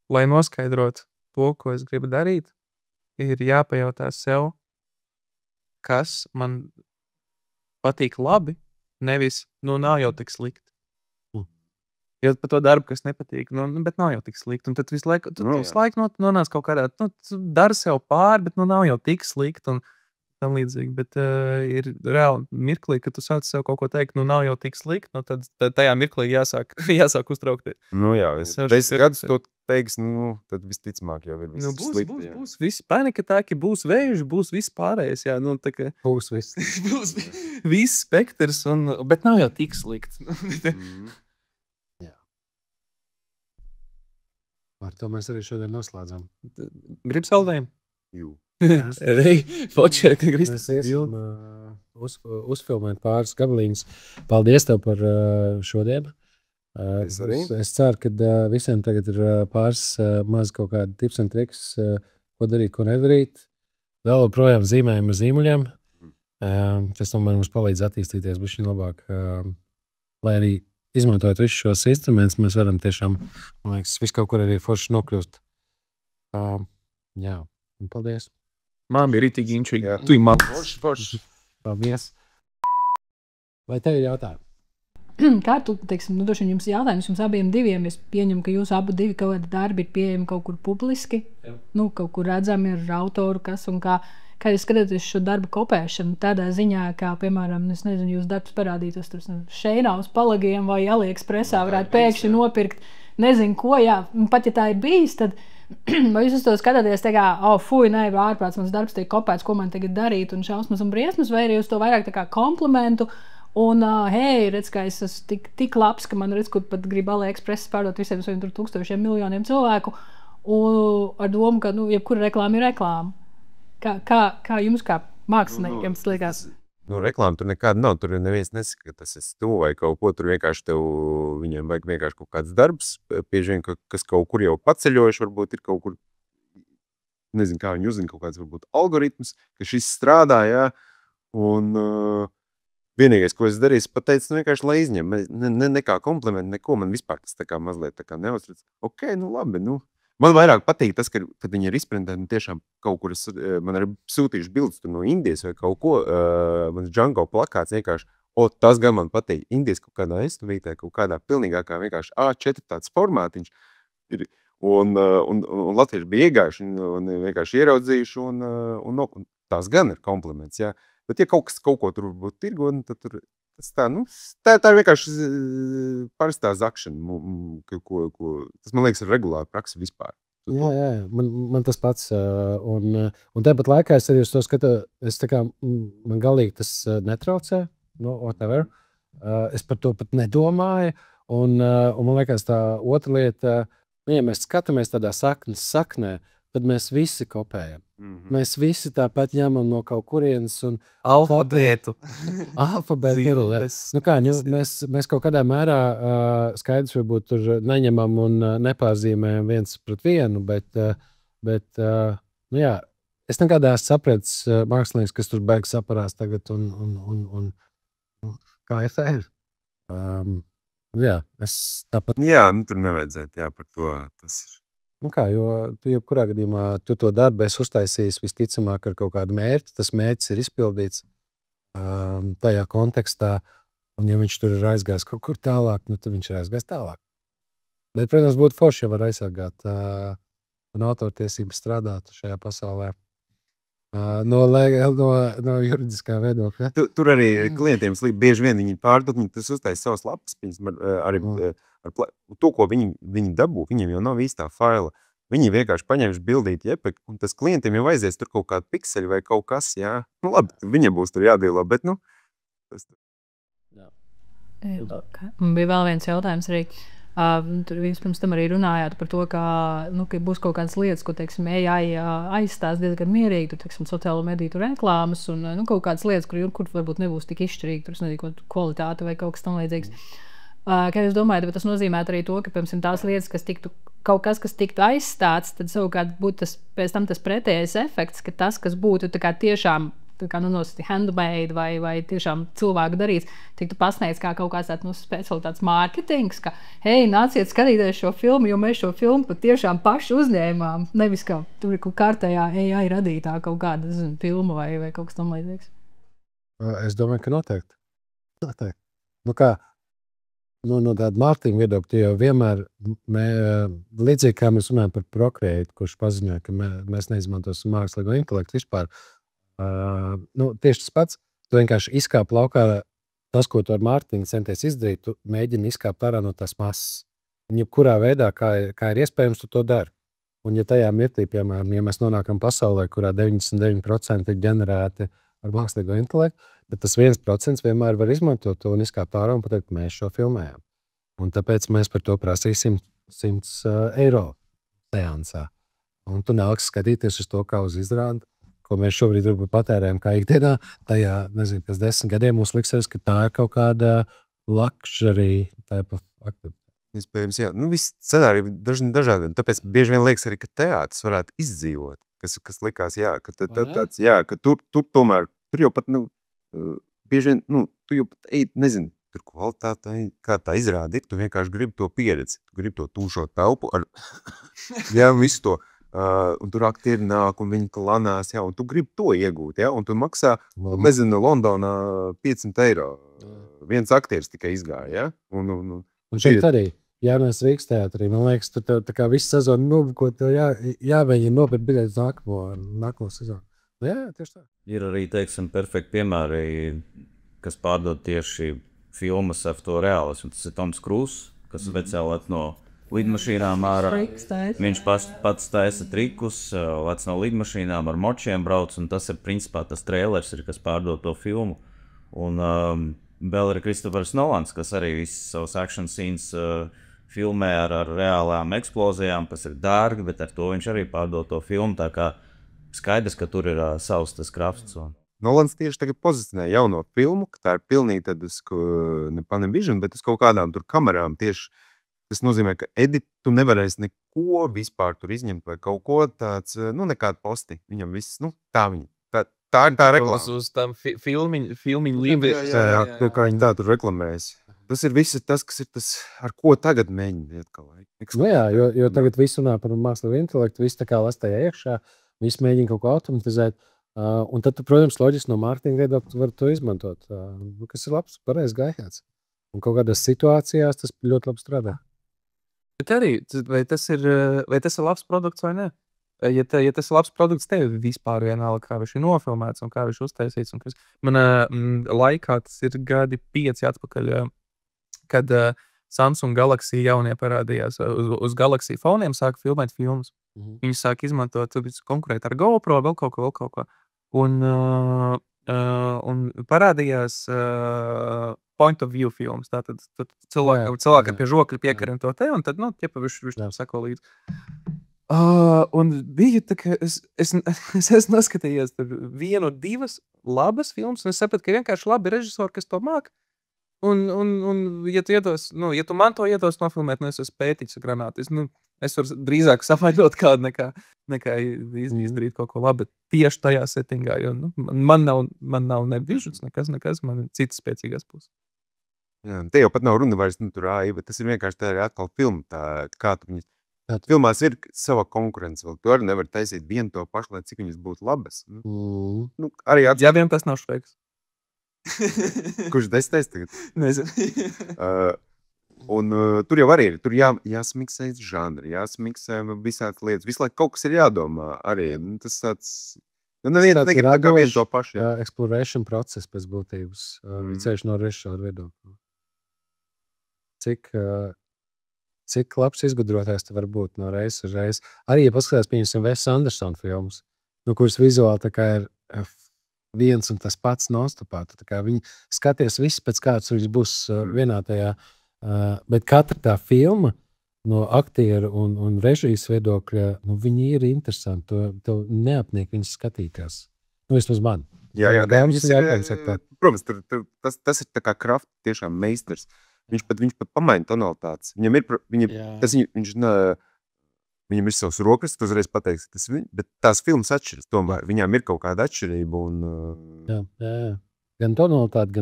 lai noskaidrot to, ko es gribu darīt, ir jāpajautā sev, kas man patīk labi, nevis, nav jau tik slikti. Jo par to darbu, kas nepatīk, bet nav jau tik slikti. Un tad visu laiku nonāc kaut kādā, dari sev pāri, bet nav jau tik slikti un tam līdzīgi. Bet ir reāli mirklī, kad tu sāc sev kaut ko teikt, nav jau tik slikti, tad tajā mirklī jāsāk uztraukties. Es gadus to teiks, tad visticamāk jau ir viss slikti. Būs visi panikatēki, būs vēži, būs viss pārējais, Būs viss. Būs viss spektrs, bet nav jau tik slikti. Ar to mēs arī šodien noslēdzam. Gribu saldējumu? Jū. Uzfilmēt pāris gabaliņus. Paldies tev par šodienu. Es ceru, ka visiem tagad ir pāris maz kaut kādi tips un triks, ko darīt, ko nedarīt. Vēl projām zīmējam ar zīmuļiem. Tas tomēr mums palīdz attīstīties bišķiņ labāk. Lai arī izmantojot visus šos instrumentus, mēs varam tiešām, man liekas, visu kaut kur arī forši nokļūst. Jā, un paldies. Man bija ritīgi inčīgi. Tu ir man. Paldies. Vai tev ir jautājumi? kā tu, teiksim, nu, droši vien jums jautājums, jums abiem diviem, es pieņemu, ka jūs abu divi kaut kādi darbi ir pieejami kaut kur publiski, nu, kaut kur redzami ir autoru, kas un kā jūs skatāties šo darbu kopēšanu tādā ziņā, kā, piemēram, es nezinu, jūs darbs parādītos tur Šeinā uz palagiem vai AliExpressā varētu pēkšņi nopirkt, nezinu ko, jā, pat ja tā ir bijis, tad vai jūs uz to skatāties tā kā, fuj, nē, ārprāts, mans darbs tiek kopēts, ko man tagad darīt un šausmas un briesmas, vai arī uz to vairāk tā kā komplimentu un, hei, redz, ka es esmu tik labs, ka man redz, kur pat grib AliExpress pārdot visiem saviem tur tūkstošiem miljoniem cilvēku un ar domu, ka, nu, jebkura reklāma ir reklāma. Kā jums kā māksliniekiem tas liekas? Nu, reklāma tur nekāda nav, tur neviens nesaka, ka tas esi tu vai kaut ko, tur vienkārši tev, viņiem vajag vienkārši kaut kāds darbs, bieži vien, kas kaut kur jau paceļojuši, varbūt ir kaut kur, nezinu, kā viņi uzzina kaut kāds, varbūt algoritms, ka šis strādā, jā, un vienīgais, ko es darīju, es pateicu, nu vienkārši, lai izņem, nekā komplimentu, neko, man vispār tas tā kā mazliet tā kā neuztrauc, ok, nu labi, nu. Man vairāk patīk tas, kad viņi ir izprintēti, tiešām kaut kur man ir sūtījuši bildes no Indijas vai kaut ko, mans Django plakāts vienkārši, tas gan man patīk, Indijas kaut kādā estuvītē, kaut kādā pilnīgākā vienkārši A4 tāds formātiņš ir, un latvieši bija iegājuši un vienkārši ieraudzījuši, un tās gan ir kompliments, jā. Bet ja kaut ko tur būtu tirgo, tad tur tā ir vienkārši parastā zakšana, tas, man liekas, ir regulāra praksa vispār. Jā, man tas pats, un tāpat laikā es arī uz to skatu, man galīgi tas netraucē, whatever, es par to pat nedomāju, un man liekas tā otra lieta, ja mēs skatāmies tādā saknē, tad mēs visi kopējam. Mēs visi tāpat ņemam no kaut kurienes un alfabētu. Nu kā, mēs kaut kādā mērā skaidrs varbūt tur neņemam un nepārzīmējam viens pret vienu, bet nu jā, es nekādā sapratis mākslinieks, kas tur beigas saparās tagad un kā ir tā ir. Jā, es tāpat. Jā, nu tur nevajadzētu, jā, par to tas ir. Nu kā, jo tu jebkurā gadījumā tu to darbu esi uztaisījis visticamāk ar kaut kādu mērķi, tas mērķis ir izpildīts tajā kontekstā, un ja viņš tur ir aizgājis kaut kur tālāk, nu tad viņš ir aizgājis tālāk. Bet, protams, būtu forši, ja var aizsargāt un autortiesības strādāt šajā pasaulē no juridiskā viedokļa. Tur arī klientiem bieži vien viņi pārdod, viņi tas uztais savas lapas, arī ar to, ko viņi dabū, viņiem jau nav īstā faila. Viņi vienkārši paņēmuši bildīt JPEG, un tas klientiem jau aizies tur kaut kādu pikseli vai kaut kas, jā. Nu labi, viņiem būs tur jādīlā, bet nu. Man bija vēl viens jautājums arī. Tur jūs pirms tam arī runājāt par to, ka būs kaut kādas lietas, ko, teiksim, AI aizstās diezgan mierīgi, tur, teiksim, sociālo mediju tur reklāmas un kaut kādas lietas, kur varbūt nebūs tik izšķirīgi, tur, nezinu, kvalitāte vai kaut kas tam līdzīgs. Kā jūs domājat, bet tas nozīmētu arī to, ka, piemēram, tās lietas, kas tiktu aizstāts, tad savukārt būtu pēc tam tas pretējais efekts, ka tas, kas būtu tā kā tiešām nosacīti handmade vai tiešām cilvēku darīts, tiktu pasniegts kā kaut kāds specialitātes mārketings, ka, hei, nāciet skatīties šo filmu, jo mēs šo filmu pat tiešām paši uzņēmām, nevis kā tur ir kārtējā AI radītā kaut kāda filma vai kaut kas tam līdzīgs. Es domāju, ka noteikti. Nu kā, no tāda mārketinga viedokļa jau vienmēr, līdzīgi kā mēs runājam par Procreate, kurš paziņoja, ka mēs neizmantosim mākslīgo intelektu vispār, tieši tas pats, tu vienkārši izkāp laukā tas, ko tu ar mārketingu centies izdarīt, tu mēģini izkāpt ārā no tās masas. Un jebkurā veidā, kā ir iespējams, tu to dari. Un ja tajā mirklī, piemēram, ja mēs nonākam pasaulē, kurā 99% ir ģenerēti ar mākslīgo intelektu, bet tas 1% vienmēr var izmantot to un izkāpt ārā un pateikt, mēs šo filmējam. Un tāpēc mēs par to prasīsim 100 eiro seansā. Un tu nāks skatīties uz to, kā uz izrādi, ko mēs šobrīd varbūt patērējam kā ikdienā. Tajā, nezinu, pēc 10 gadiem mums liksies, ka tā ir kaut kāda luxury type of activity. Iespējams, jā. Nu, viss scenāriji dažādi. Tāpēc bieži vien liekas arī, ka teātris varētu izdzīvot. Kas likās, jā, ka tāds, jā, ka tur tomēr, tur jau pat, bieži vien, tu jau pat ej, nezinu, tur kvalitāte, kā tā izrāda ir, tu vienkārši gribi to pieredzi, tu gribi to tūšo telpu ar, jā, visu to un tur aktieri nāk, un viņi klanās, jā, un tu gribi to iegūt, jā, un tu maksā, nezinu, Londonā 500 eiro. Viens aktieris tikai izgāja, jā? Un šeit arī, jaunais Rīgas teātrī, man liekas, tu tā kā visu sezonu, ko tev jāmēģina nopirkt biļetes nākamo sezonu. Jā, tieši tā. Ir arī, teiksim, perfekti piemēri, kas pārdod tieši filmas ar to reālismu. Tas ir Toms Krūss, kas speciāli lec no lidmašīnām ārā. Viņš pats taisa trikus, lec no lidmašīnām ar močiem brauc, un tas ir principā tas trailers, kas pārdod to filmu. Un vēl ir Kristofers Nolans, kas arī visas savas action scenes filmē ar reālām eksplozijām, kas ir dārgi, bet ar to viņš arī pārdod to filmu, tā kā skaidrs, ka tur ir savs tas krafts. Nolans tieši tagad pozicionē jauno filmu, ka tā ir pilnīgi tad uz ne Panavision, bet uz kaut kādām tur kamerām tieši. Tas nozīmē, ka tu nevarēsi neko vispār tur izņemt vai kaut ko tāds, nekādu posti. Viņam viss, tā viņa. Tā ir tā reklāma. Uz tam filmiņu līmeni. Jā, kā viņi tā tur reklamējas. Tas ir viss tas, kas ir tas, ar ko tagad mēģina atkal. Jā, jo tagad viss runā par mākslīgo intelektu, viss tā kā lastējā iekšā, viss mēģina kaut ko automatizēt. Un tad, protams, loģiski no mārketinga viedokļa var to izmantot, kas ir labs, pareizi gājiens. Un kaut kādās situācijās tas ļoti labi strādā. Bet arī, vai tas ir labs produkts vai ne? Ja tas ir labs produkts, tev vispār vienalga, kā viņš ir nofilmēts un kā viņš uztaisīts. Man laikā tas ir gadi 5 atpakaļ, kad Samsung Galaxy jaunie parādījās. Uz Galaxy foniem sāka filmēt filmas. Viņi sāka izmantot konkurēt ar GoPro, vēl kaut ko. Un parādījās point of view filmas. Tātad cilvēki pie žokļa piekarina to te, un tad, viņš tam sako līdzi. Un bija tā, ka es esmu noskatījies tur 1-2 labas filmas, un es sapratu, ka vienkārši labi režisori, kas to māk. Un ja tu man to iedos nofilmēt, es esmu pētīts granāti. Es varu drīzāk savaļot kādu nekā izdarīt kaut ko labi tieši tajā settingā, jo man nav ne vižuts, nekas, man ir citas spēcīgās puses. Jā, te jau pat nav runa vairs tur AI, bet tas ir vienkārši tā ir atkal filma, kā tu viņas. Filmās ir sava konkurence vēl. Tu arī nevar taisīt vienu to pašu, lai cik viņas būtu labas. Ja vien tas nav Šveiks. Kurš desmitais tagad? Nezinu. Un tur jau arī ir. Tur jāsmiksē žanri, jāsmiksē visādas lietas. Visu laiku kaut kas ir jādomā arī. Tas tāds... neviens kā vien to pašu. Jā, exploration process pēc būtības. Ceļš no režisora viedokļa. Cik labs izgudrotājs te var būt no reizes uz reizi. Arī, ja paskatās, pieņemsim, Wes Anderson filmas, kuras vizuāli tā kā ir viens un tas pats non-stopā. Tā kā viņi skaties viss pēc kāds viņas būs vienā tajā, bet katra tā filma no aktieru un režijas viedokļa, viņi ir interesanti. Tev neapniek viņas skatītās. Vismaz man. Jā, protams, tas ir tā kā Kraft tiešām meistars. Viņš pat pamaina tonalitātes. Viņam ir savs rokas, tu uzreiz pateiksi, tas viņa, bet tās filmas atšķiras. Tomēr viņām ir kaut kāda atšķirība. Jā. Gan tonalitāte,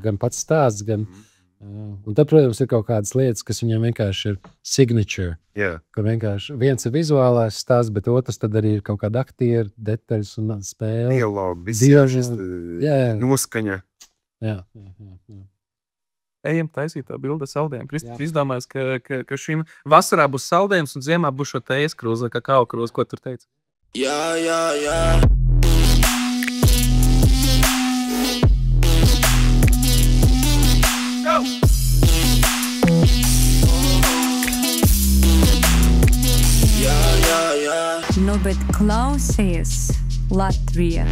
gan pats stāsts, un tad, protams, ir kaut kādas lietas, kas viņam vienkārši ir signature. Jā. Kur vienkārši viens ir vizuālais stāsts, bet otrs tad arī ir kaut kāda aktieru detaļas un spēle. Dialogu, visi noskaņa. Jā. Ejam taisīt tā bilde saldējiem. Kristis izdomājis, ka šim vasarā būs saldējums un ziemā būs šo tejas krūze, kakao krūze. Ko tur teica? Jā. Nu, bet klausies Latvija.